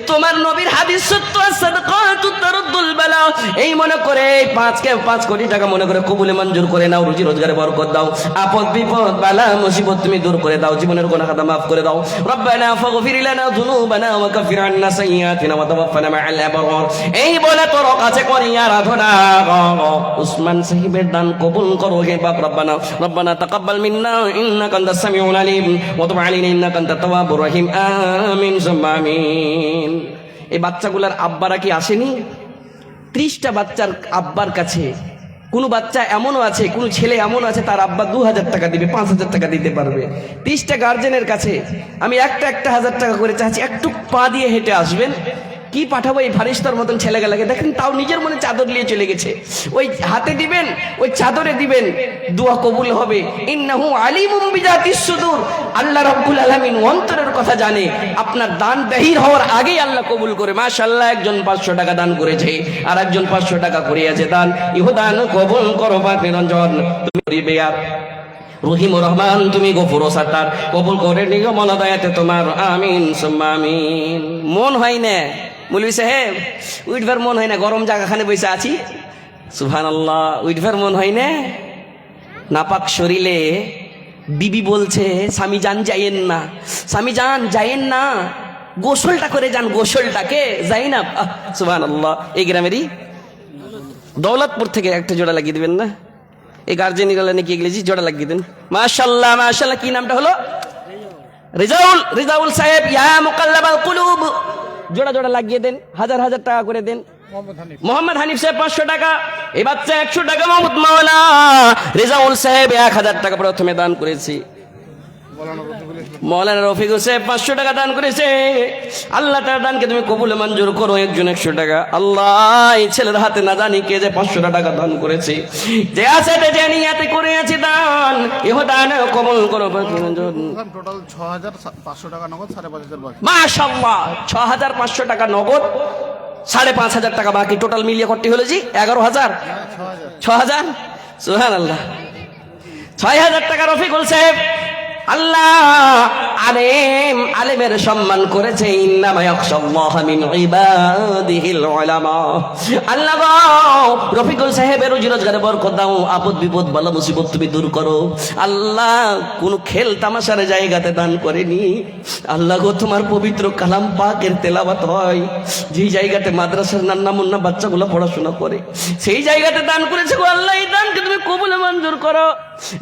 তোমার নবীর হাদিস সত্য, সাদকাতু তারুদ্দুল বালা, এই মনে করে 5 কোটি টাকা মনে করে কবুলে মঞ্জুর করে নাও, রুজি রোজগারে বরকত দাও, আপদ বিপদ বালা মুসিবত তুমি দূর করে দাও, জীবনের গুনাহ খাতা মাফ করে দাও। রব্বানা ফাগফির লানা যুনুবানা ওয়া কাফির আন্না সাইয়্যাতিনা ওয়া তাওয়াফানা মা'আল আবরার, এই বলে তোর কাছে করি আরাধনা। উসমান সাহেবের দান কবুল করো হে বাপ। রব্বানা রব্বানা তাকাব্বাল মিন্না ইন্নাকা আনতাস সামিউল আলিম ওয়া তুব আলাইনা ইন্নাকা আনতাত তাওয়াবুর রহিম, আমিন সুম্মা আমিন। এই বাচ্চাগুলার আব্বারা কি আসেনি? 30টা বাচ্চার আব্বার কাছে কোনো বাচ্চা এমনও আছে, কোনো ছেলে এমন আছে তার আব্বা 2000 টাকা দিবে, 5000 টাকা দিতে পারবে। 30টা গার্জেনের কাছে আমি একটা 1000 টাকা করে চাচ্ছি, একটু পা দিয়ে হেঁটে আসবেন। কি পাঠাবো এই ফারিস্তার মতন ছেলেগুলাকে, দেখেন তাও নিজের মনে চাদর নিয়ে চলে গেছে, ওই হাতে দিবেন, ওই চাদরে দিবেন, দোয়া কবুল হবে। ইন্নাহু আলিমুম বিজাতিস সুদূর, আল্লাহ রাব্বুল আলামিন অন্তরের কথা জানে, আপনার দান বাহির হওয়ার আগেই আল্লাহ কবুল করে। মাশাআল্লাহ, একজন 500 টাকা দান করেছে, আর একজন 500 টাকা করিয়াছে দান। ইহো দান কবুল করো বাপ নিরঞ্জন, তুমি করিবে আর রহিম রহমান, তুমি গফুর সাত্তার, কবুল করে নিও মওলা দয়াতে তোমার, আমিন সুম্মা আমিন। মন হয় না মৌলভী সাহেব, উঠবার মন হয় না, গরম জায়গাখানে বসে আছি, সুবহানাল্লাহ, উঠবার মন হয় না। নাপাক শরীরে বিবি বলছে স্বামী যান যাইয়েন না, স্বামী যান যাইয়েন না, গোসলটা করে যান, গোসলটাকে যাই না। সুবহানাল্লাহ, এই গ্রামেরই দৌলতপুর থেকে একটা জোড়া লাগিয়ে দিবেন না, এই গার্জেন নাকি ইংরেজি জোড়া লাগিয়ে দেন। মাশাআল্লাহ মাশাআল্লাহ, কি নামটা হলো? রিজাউল সাহেব, ইয়া মুকাল্লাবাল কুলুব, জোড়া জোড়া লাগিয়ে দেন, 1000 টাকা করে দেন। মোহাম্মদ হানিফ সাহেব 500 টাকা, এই বাচ্চা 100 টাকা। মোহাম্মদ মাওলানা রিজাউল সাহেব 1000 টাকা প্রথমে দান করেছি। মৌলানা রফিকুল সাহেব 500 টাকা দান করেছে। আল্লাহ তার দানকে তুমি কবুলে মঞ্জুর করো। একজন 100 টাকা। আল্লাহ, এই ছেলের হাতে না জানি কে যে 500 টাকা দান করেছে, যে আছে যে নিয়াতে করে আছে দান, ইহ দান কবুল করো। টোটাল 6500 টাকা নগদ, 5500 বাকি। মাশাআল্লাহ, 6500 টাকা নগদ, 5500 টাকা বাকি, টোটাল মিলিয়ে করতে হলো জি 11000, 6000। সুবহানাল্লাহ, 6000 টাকা রফিকুল সাহেব। আল্লাহ আলেমের সম্মান করেছে, ইন্নামা ইয়াখশাল্লাহা মিন ইবাদিহিল উলামা। আল্লাহ রফিকুল সাহেবের রুজি রোজগারে বরকত দাও, আপদ বিপদ বালা মুসিবত তুমি দূর করো। আল্লাহ, কোন খেল তামাশার জায়গাতে দান করেনি। আল্লাহ গো, তোমার পবিত্র কালাম পাকের তেলাওয়াত হয়, যেই জায়গাতে মাদ্রাসার নান্না মুন্না বাচ্চাগুলো পড়াশোনা করে, সেই জায়গাতে দান করেছে গো আল্লাহ। এই দানকে তুমি কবুলে মঞ্জুর করো।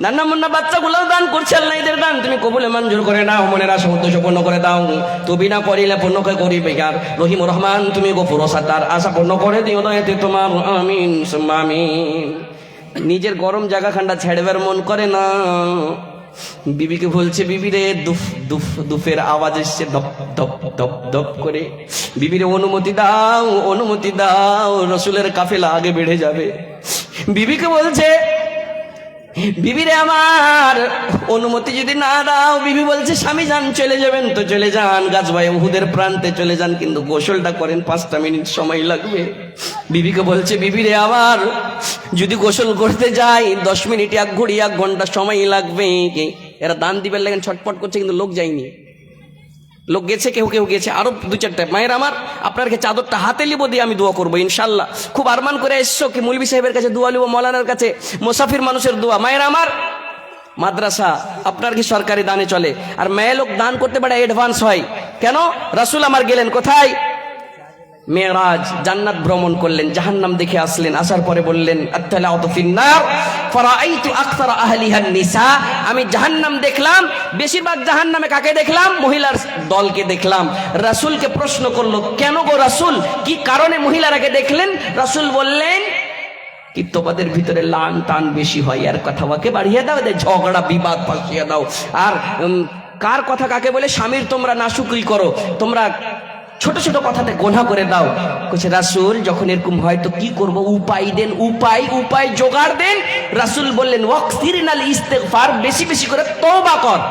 নান্না মুন্না বাচ্চাগুলোও দান করছে, আল্লাহ এদের দান তুমি কবুলে মঞ্জুর করে নাও, মনের আশা উদ্দেশ্য পূর্ণ করে দাও। তুমি না করিলে পূর্ণ করিবে কার? রহিম রহমান, তুমি গফুর সাত্তার, আশা পূর্ণ করে দিও দয়াতে তোমার, আমিন সুম্মা আমিন। নিজের গরম জায়গা খান্ডা ছেড়বার মন করে না, বিবিকে বলছে, বিবি রে দুফ দুফ দুফের আওয়াজ এসছে ধপ ধপ ধপ ধপ করে, বিবিরে অনুমতি দাও, অনুমতি দাও, রসুলের কাফেলা আগে বেড়ে যাবে। বিবিকে বলছে, বিবিরে আমার অনুমতি যদি না দাও, বিবি বলছে স্বামী যান, চলে যাবেন তো চলে যান, গাছবাই উহুদের প্রান্তে চলে যান, কিন্তু গোসলটা করেন, 5টা মিনিট সময় লাগবে। বিবিকে বলছে, বিবিরে আমার যদি গোসল করতে যাই 10 মিনিট, 1 ঘড়ি 1 ঘন্টা সময় লাগবে। এরা দান দিবেন লাগেন, ছটপট করছে, কিন্তু লোক যায়নি। লোক গেছে, কেউ কেউ গেছে, আরো 2-4টা। মায়ের আমার, আপনার চাদরটা হাতে লিবো দিয়ে আমি দোয়া করবো ইনশাল্লাহ। খুব আরমান করে এসছো কি মৌলভী সাহেবের কাছে দোয়া লিবো, মৌলানার কাছে, মুসাফির মানুষের দোয়া। মায়ের আমার, মাদ্রাসা আপনার কি সরকারি দানে চলে, আর মেয়ে লোক দান করতে পারে অ্যাডভান্স হয় কেন? রাসূল আমার গেলেন কোথায়? মেরাজ, জান্নাত ভ্রমণ করলেন, জাহান্নাম দেখে আসলেন, আসার পরে বললেন আত্তালাউতু ফিন্নার ফারাআইতু আকসারা আহলিহান নিসা, আমি জাহান্নাম দেখলাম, বেশিরভাগ জাহান্নামে কাকে দেখলাম? মহিলার দলকে দেখলাম। রাসূলকে প্রশ্ন করলো, কেন গো রাসূল, কি কারণে মহিলারাকে দেখলেন? রাসূল বললেন কি তোমাদের ভিতরে লান টান বেশি হয়, আর কথাবাকে বাড়িয়ে দাও, এদের ঝগড়া বিবাদ ফাঁসিয়ে দাও। আর কার কথা কাকে বলে? স্বামীর তোমরা নাশুকরি করো, তোমরা ছোট ছোট কথাতে গোনা করে দাও। কইছে রাসূল যখন এরকম হয় তো কি করব, উপায় দেন, উপায় জোগাড় দেন। রাসূল বললেন ওয়াকসিরনাল ইস্তিগফার, বেশি বেশি করে তওবা কর।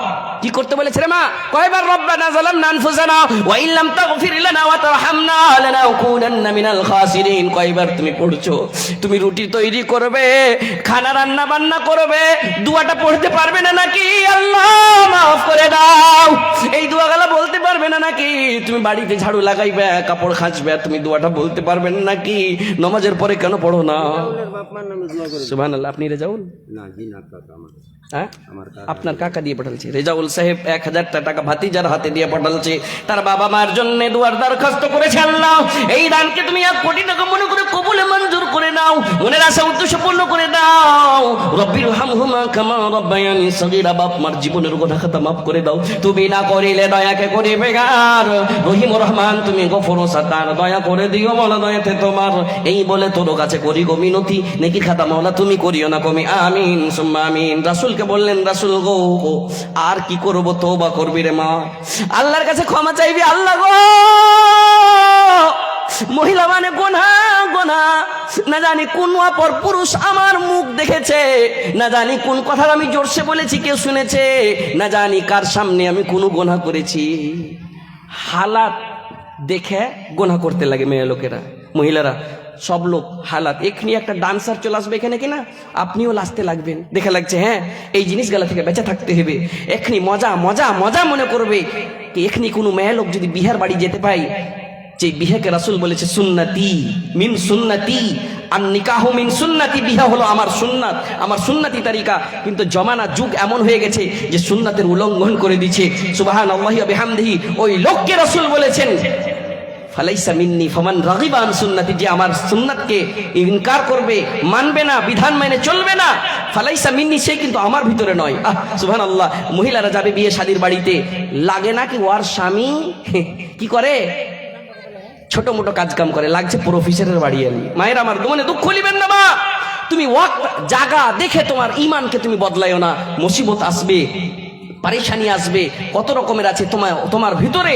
কি করতে বলেছে রে মা? কয়বার রব্বানা যালামনা আনফুসানা ওয়া ইল্লাম তাগফির লানা ওয়া তারহামনা লানাকুনান্না মিনাল খাসিরিন। কয়বার তুমি পড়ছো? তুমি রুটি তৈরি করবে, খানা রান্না বান্না করবে, দোয়াটা পড়তে পারবে না নাকি? আল্লাহ মাফ করে দাও, এই দোয়াগুলো বলতে পারবে না নাকি? তুমি বাড়িতে ঝাড়ু লাগাইবে, কাপড় খাঁচবে, তুমি দোয়াটা বলতে পারবেন নাকি? নামাজের পরে কেন পড়ো না? সুবহানাল্লাহ। আপনি রেজাউল? না জি না কাকা আমার। হ্যাঁ, আপনার কাকা দিয়ে পাঠালছে। রেজাউল সাহেব 1000 টাকা ভাতিজার হাতে দিয়ে পাঠালছে। তার বাবা মার জন্য দুয়ার দরখাস্ত করেছে, আল্লাহ এই দানকে তুমি 1 কোটি টাকা মনে করে কবুলে মঞ্জুর করে নাও, মনের আশা উদ্দেশ্য পূর্ণ করে দাও। রব্বির হামহুমা কামা রব্বায়ানি সগীরা, বাপ মার জীবনের গুনাহ খাতা মাফ করে দাও। তুমি না করিলে দয়াকে করিবে গার, রহিম রহমান তুমি গফুর সাত্তার, দয়া করে দিও মাওলা, দয়াতে তোমার। এই বলে তোর কাছে করি গো মিনতি, নেকি খাতা মাওলা তুমি করিও না কমি, আমিন সুম্মা আমিন। রাসূলকে বললেন রাসূল গো আর কি করব, তওবা করবি রে মা, আল্লাহর কাছে ক্ষমা চাইবি। আল্লাহ গো মহিলা মানে গোনা, না জানি কোন অপর পুরুষ আমার মুখ দেখেছে, না জানি কোন কথা আমি জোরসে বলেছি কেউ শুনেছে, না জানি কার সামনে আমি কোনো গোনা করেছি। হালাত দেখে গোনা করতে লাগে মেয়ে লোকেরা, মহিলারা, সব লোক হালাত। এখনি একটা ডান্সার চলে আসবে এখানে কিনা, আপনিও লাস্তে লাগবেন, দেখে লাগছে হ্যাঁ এই জিনিসগুলা থেকে বেঁচে থাকতে হবে। এখনি মজা মজা মজা মনে করবে। এখনি কোনো মেয়ে লোক যদি বিহার বাড়ি যেতে পাই, যে বিহাকে রাসূল বলেছে সুন্নতি মিন সুন্নতি, আর নিকাহ মিন সুন্নতি, বিহা হলো আমার সুন্নাত, আমার সুন্নতি তারিকা। কিন্তু জমানা যুগ এমন হয়ে গেছে যে সুন্নাতের উল্লঙ্ঘন করে দিচ্ছে। সুবহানাল্লাহি ওয়া বিহামদিহি, ওই লোককে রাসূল বলেছেন ফালাইসা মিন্নি ফামান রাগিবা আন সুন্নতি, যে আমার সুন্নাতকে ইনকার করবে, মানবে না, বিধান মেনে চলবে না, ফালাইসা মিন্নি, সে কিন্তু আমার ভিতরে নয়। সুবহানাল্লাহ। মহিলারা যাবে বিয়ে শাদীর বাড়িতে, লাগে না কি ওর স্বামী কি করে, ছোট মোটো কাজ কাম করে, লাগছে প্রফেসরের বাড়ি এলি। মায়ের আমার মনে দুঃখ লিবেন না মা, তুমি ওয়াক্ত জায়গা দেখে তোমার ইমানকে তুমি বদলাইও না। মুসিবত আসবে, পারেশানি আসবে, কত রকমের আছে, তোমার ভিতরে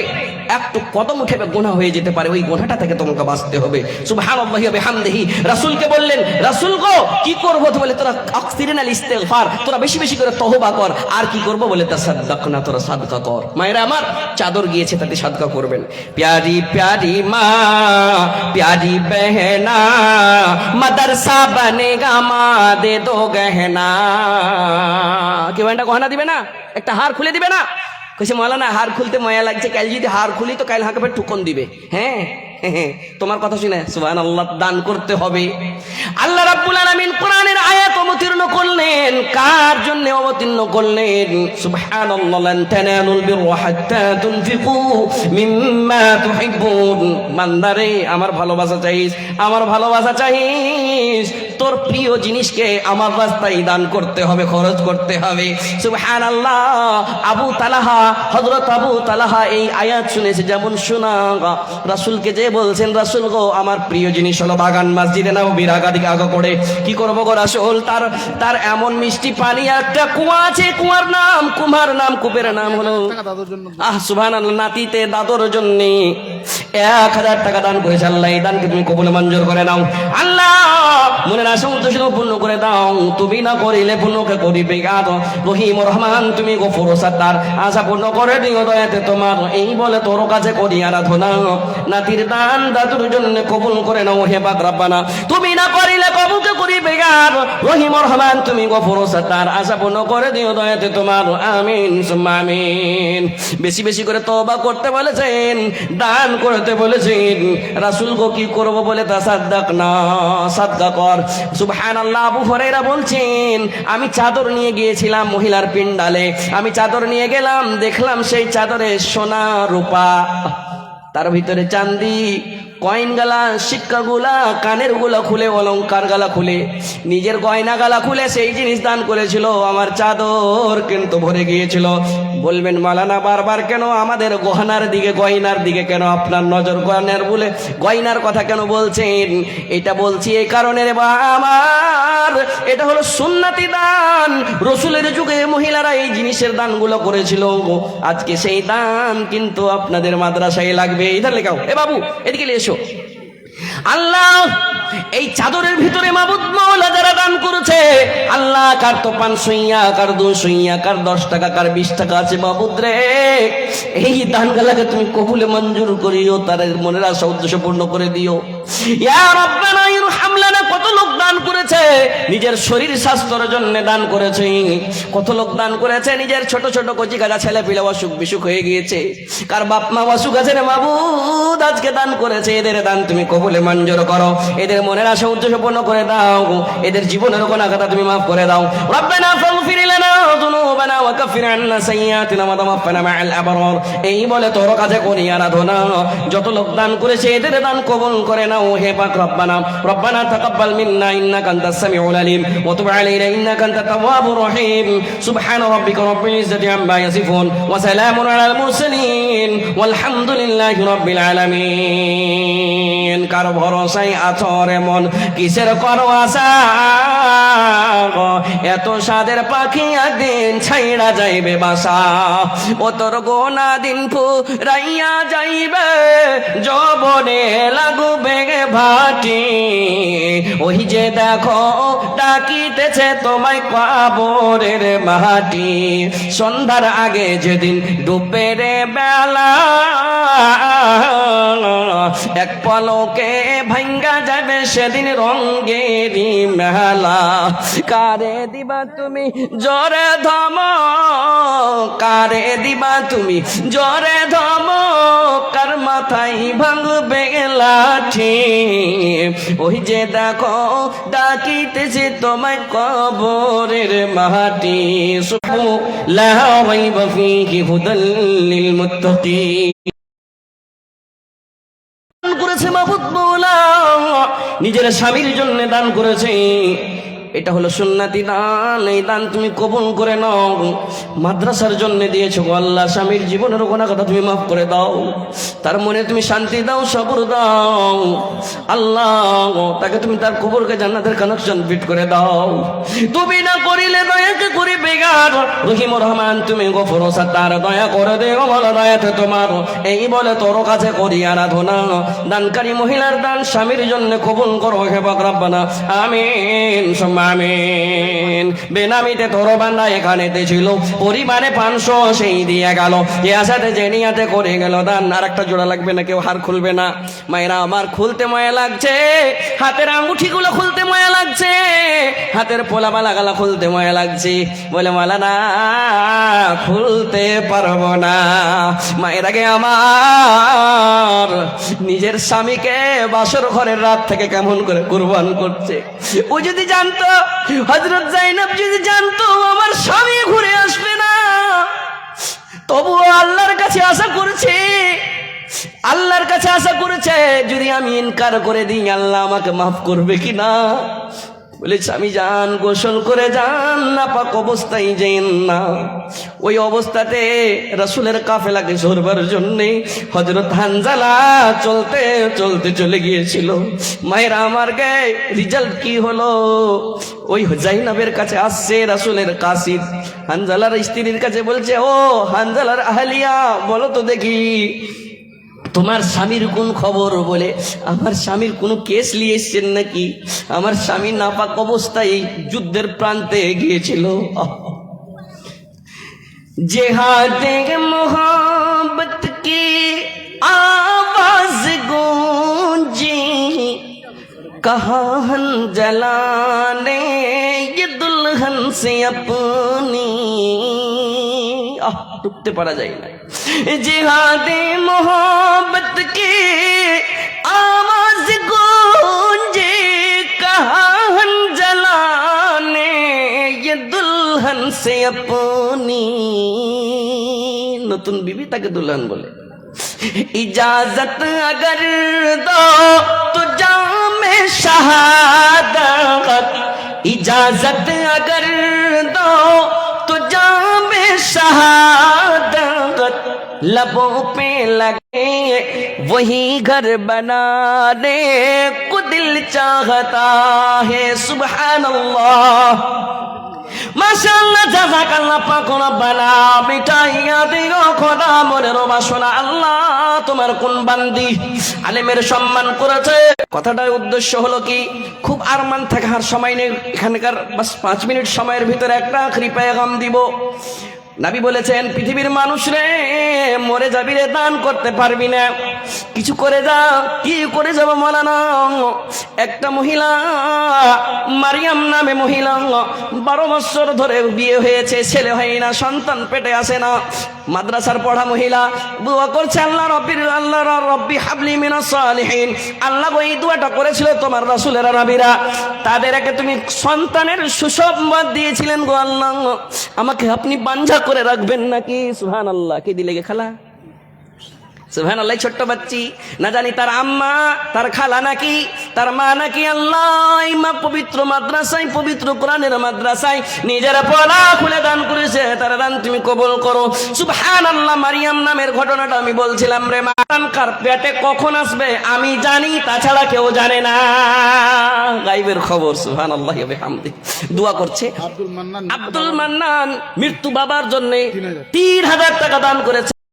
একটু কদম উঠে গুনাহ হয়ে যেতে পারে, ওই গুনাহটা থেকে তোমাকে বাঁচতে হবে। সুবহানাল্লাহি ওয়া বিহামদিহি। রাসূলকে বললেন রাসূল গো কি করব, তো বলে তোরা আকসিরনাল ইস্তিগফার, তোরা বেশি বেশি করে তওবা কর। আর কি করব বলে তাসাদদাকনা, তোরা সাদকা কর। মায়েরা আমার, চাদর গিয়েছে তাতে সাদকা করবেন। প্যারি প্যারি মা প্যারি বহনা, মাদ্রাসা বনেগা মা দে দো গহনা। কেউ একটা গহনা দিবে না, একটা হার খুলে দিবে না? কইছে মাওলানা হার খুলতে ময়া লাগছে, কাল যদি হার খুলি তো কাল হাঁকে ঠুকন দিবে। হ্যাঁ তোমার কথা শুনে সুবহানাল্লাহ, দান করতে হবে। আল্লাহ রাব্বুল আলামিন কোরআনের আয়াত অবতীর্ণ করলেন, কার জন্য অবতীর্ণ করলেন? সুবহানাল্লাহ, লান তানালুল বিররা হাত্তা তুনফিকু মিম্মা তুহিব্বুন। বান্দারে আমার ভালোবাসা চাইস, আমার ভালোবাসা চাইস, তোর প্রিয় জিনিসকে আমার রাস্তায় দান করতে হবে, খরচ করতে হবে। সুবহানাল্লাহ। আবু তালহা, হযরত আবু তালহা এই আয়াত শুনেছে, যেমন শোনা রাসূলকে যে বলছেন রাসূল গো আমার প্রিয় জিনিস হলো বাগান, মসজিদে নববীর আগাদিকে আগা করে কি করবো গো রাসূল, তার এমন মিষ্টি পানি, একটা কুয়া আছে, কুমার নাম কূপের নাম হলো সুবহানাল্লাহ, নাতিতে দাদর জন্য 1000 টাকা দান করেছে। আল্লাহ এই দানকে তুমি কবুল মঞ্জুর করে নাও। আল্লাহ মনের আশা উদ্দেশ্য পূর্ণ করে দাও, তুমি না করিলে পূর্ণকে করিবে গাদ। রহিম রহমান তুমি গফুর সাত্তার, আশা পূর্ণ করে দিও দয়াতে তোমার। এই বলে তোর কাছে করি আরাধনা, নাতির দান দাদুর জন্য কবুল করে নাও হে পাক রব্বানা। তুমি না করিলে কবুলকে করিবে গাদ। রহিম রহমান তুমি গফুর সাত্তার, আশা পূর্ণ করে দিও দয়াতে তোমার। আমিন সুম্মা আমিন। বেশি বেশি করে তওবা করতে বলেছেন, দান করতে বলেছেন। রাসূল গো কি করব বলে তাসাদদাকনা, সাদকা কর। সুবহানাল্লাহ। আবু হুরায়রা বলছেন আমি চাদর নিয়ে গিয়েছিলাম মহিলার পিণ্ডালে, আমি চাদর নিয়ে গেলাম, দেখলাম সেই চাদরে সোনা রূপা, তার ভিতরে চাঁদি, কয়েন গালা, শিক্ষা গুলা, কানের গুলা খুলে, অলংকার গালা খুলে, নিজের গয়না গালা খুলে সেই জিনিস দান করেছিল। আমার চাদর কিন্তু ভরে গিয়েছিল। বলবেন মালানা বারবার কেন আমাদের গহনার দিকে, গয়নার দিকে কেন আপনার নজর, গয়নার বলে গয়নার কথা কেন বলছেন? এটা বলছি এই কারণে রে বা আমার, এটা হলো সুন্নতি দান। রসুলের যুগে মহিলারা এই জিনিসের দানগুলো করেছিল। আজকে সেই দান কিন্তু আপনাদের মাদ্রাসায় লাগবে। ইধার লেখাও, এ বাবু এদিকে এসো। আল্লাহ এই চাদরের ভিতরে মাবুদ মাওলা যারা দান করেছে, আল্লাহ কার তো 500 ইয়া, কার 200 ইয়া, কার 10 টাকা, কার 20 টাকা আছে, মাবুদ রে এই দানগুলোকে তুমি কবুলে মঞ্জুর করিও, তাদের মনের আশা উদ্দেশ্য পূর্ণ করে দিও। ইয়া রাব্বানা ইরহাম লানা, কত লোক দান করেছে নিজের শরীর স্বাস্থ্যের জন্য দান করেছে, কত লোক দান করেছে নিজের ছোট ছোট কচি কাজা ছেলে পিলে অসুখ বিসুখ হয়ে গিয়েছে, কার বাপ মা অসুখ আছে রে মাবুদ আজকে দান করেছে। এদের দান তুমি কবুলে মঞ্জুর করো, এদের মনের আশা উদ্দেশ্য পূর্ণ করে দাও, এদের জীবনের গুনাহগাতা তুমি মাফ করে দাও। রব্বানা ফাগফির লানা যুনুবানা ওয়া কাফির আন্না সাইয়্যাতিনা ওয়া তাওয়াফানা মাআল আবরার। এই বলে তোর কাছে করি আরাধনা। যত লোক দান করেছে এদের দান কবুল করে নাও হে পাক রব্বানা। রব্বানা তাকাব্বাল মিন্না ইন্নাকা আনতাস সামিউল আলিম ওয়া তুব আলাইনা ইন্নাকা আনতাত তাওয়াবুর রহিম। সুবহানা রাব্বিকা রাব্বিল ইজ্জাতি আম্মা ইয়াসিফুন ওয়া সালামুন আলাল মুরসালিন ওয়ালহামদুলিল্লাহি রাব্বিল আলামিন। কার ভরসায় আছো রে মন, কিসের করো আশা? এত সাদের পাখি একদিন ছাইড়া যাইবে বাসা, ও তোর গোনা দিন ফুরাইয়া যাইবে, যবনে লাগবে ভাটি। ওই যে দেখো ডাকিতেছে তোমায় কবরের মাটি। সন্ধ্যার আগে যেদিন ডুবে রে বেলা, এক পলকে ভাঙ্গা যাবে সেদিন রঙ্গেরি মেলা। কারে দিবা তুমি জরে ধম, কারে দিবা তুমি জরে ধম, কার মাথায় ভাঙবে লাঠি। ওই যে দেখো ডাকিতেছে তোমায় কবরের মাটি। লা রাইবা ফীহি হুদাল লিল মুত্তাকিন। করেছে মাবুদ মাওলা, নিজের স্বামীর জন্য দান করেছে। এটা হলো সুন্নতি দান। এই দান তুমি কবুল করে নাও। মাদ্রাসার জন্য দিয়েছো গো আল্লাহ, স্বামীর জীবনের গুনাহ কথা তুমি মাফ করে দাও, তার মনে তুমি শান্তি দাও, সবর দাও। আল্লাহ তাকে তুমি তার কবরকে জান্নাতের কানেকশন ফিট করে দাও। তুমি না করিলে দয়াকে করি বেগার, রহিম রহমান তুমি গফুর সাত্তার, দয়া করে দে ও বলো দয়াতে তোমার। এই বলে তোর কাছে করি আরাধনা। দানকারী মহিলার দান স্বামীর জন্য কবুল করো হে পাক রব্বানা। আমিন সুম্মা আমিন। বেনামিতে তোর বান্দা এখানেতে ছিল, পরিমাণে 500 সেই দিয়ে গেল, এ আসাতে জেনিয়াতে করে গেল দান। আর একটা জোড়া লাগবে না, কেউ হার খুলবে না। মায়েরা আমার খুলতে মায়া লাগছে, হাতের আঙ্গুঠিগুলো খুলতে মায়া লাগছে, হাতের পোলামালা গালা খুলতে মায়া লাগছে। বলে মালা না খুলতে পারবো না। মায়ের আগে আমার নিজের স্বামীকে বাসর ঘরের রাত থেকে কেমন করে কুরবান করছে। ও যদি জানতো, হযরত যায়েনব যদি জানতো আমার স্বামী ঘুরে আসবে না, তবুও আল্লাহর কাছে আশা করছে, আল্লাহর কাছে আশা করেছে যদি আমি ইনকার করে দিই আল্লাহ আমাকে মাফ করবে কিনা। বলে স্বামী যান, গোসল করে যান, নাপাক অবস্থায় যাইন না। ওই অবস্থাতে রাসূলের কাফেলাকে সরবার জন্য হযরত হানজালা চলতে চলতে চলে গিয়েছিল। মায়েরা আমার গে রেজাল্ট কি হলো? ওই যায়েনবের কাছে আসছে রাসূলের কাসিদ, হানজালার স্ত্রীর কাছে বলছে, ও হানজালার আহলিয়া বলো তো দেখি তোমার স্বামীর কোন খবর? বলে আমার স্বামীর কোনো কেস নিয়ে এসছেন নাকি? আমার স্বামী নাপাক অবস্থায় যুদ্ধের প্রান্তে গিয়েছিল। জেহাদে মোহাম্মত কি আওয়াজ গूंजी, कहा হানজালা ने ये दुल्हन से अपनी। টুকতে পারা যায় না। जिहादे मोहब्बत की आवाज गूंजे, कहा हानजाला ने ये दुल्हन से अपनी। নতুন বিবি তাকে দুলহান বলে। इजाजत अगर दो तो जामे शहादत, इजाजत अगर दो तो जामे शहादत, लबों पे लगे वही घर बनाने को दिल चाहता है। सुभान अल्लाह, माशाअल्लाह, জাযাকাল্লাহ পাক রব্বানা, মিটাইয়া দিও খোদা মনের বাসনা। আল্লাহ তোমার কোন বান্দি আলেমের সম্মান করেছে। কথাটার উদ্দেশ্য হলো কি, খুব আরমান থাকার সময় নেই, এখানকার বাস 5 মিনিট সময়ের ভিতরে একটা আখরি পেগাম দিব। নবী বলেছেন, পৃথিবীর মানুষ রে, মরে যাবি রে, দান করতে পারবি না, কিছু করে যা। কি করে যাব মাওলানা? একটা মহিলা, মারিয়াম নামে মহিলা, 12 বছর ধরে বিয়ে হয়েছে, ছেলে হয় না, সন্তান পেটে আসে না, মাদ্রাসার পড়া মহিলা, দোয়া করছে, আল্লাহ রব্বি হাবলি মিনাস সালিহিন। আল্লাহ এই দোয়াটা করেছিল তোমার রাসূলেরা, নবীরা, তাদেরকে তুমি সন্তানের সুসংবাদ দিয়েছিলেন গো আল্লাহ, আমাকে আপনি বাঞ্ঝা করে রাখবেন নাকি? সুবহানাল্লাহ। কে দিলে গে খালা? সুবহানাল্লাহ। ছোট্ট বাচ্চি, না জানি তার আম্মা, তার খালা নাকি, তার মা নাকি। আল্লাহ, এই মা পবিত্র মাদ্রাসায়, পবিত্র কোরআনের মাদ্রাসায় নিজের পড়া খুলে দান করেছে, তার দান তুমি কবুল করো। সুবহানাল্লাহ। মারিয়াম নামের ঘটনাটা আমি বলছিলাম রে, মা কার পেটে কখন আসবে আমি জানি, তাছাড়া কেউ জানে না, গায়বের খবর। সুবহানাল্লাহি ওয়া বিহামদিহি। দোয়া করছে আব্দুল মান্নান, আব্দুল মান্নান মৃত্যু বাবার জন্য 3000 টাকা দান করেছে।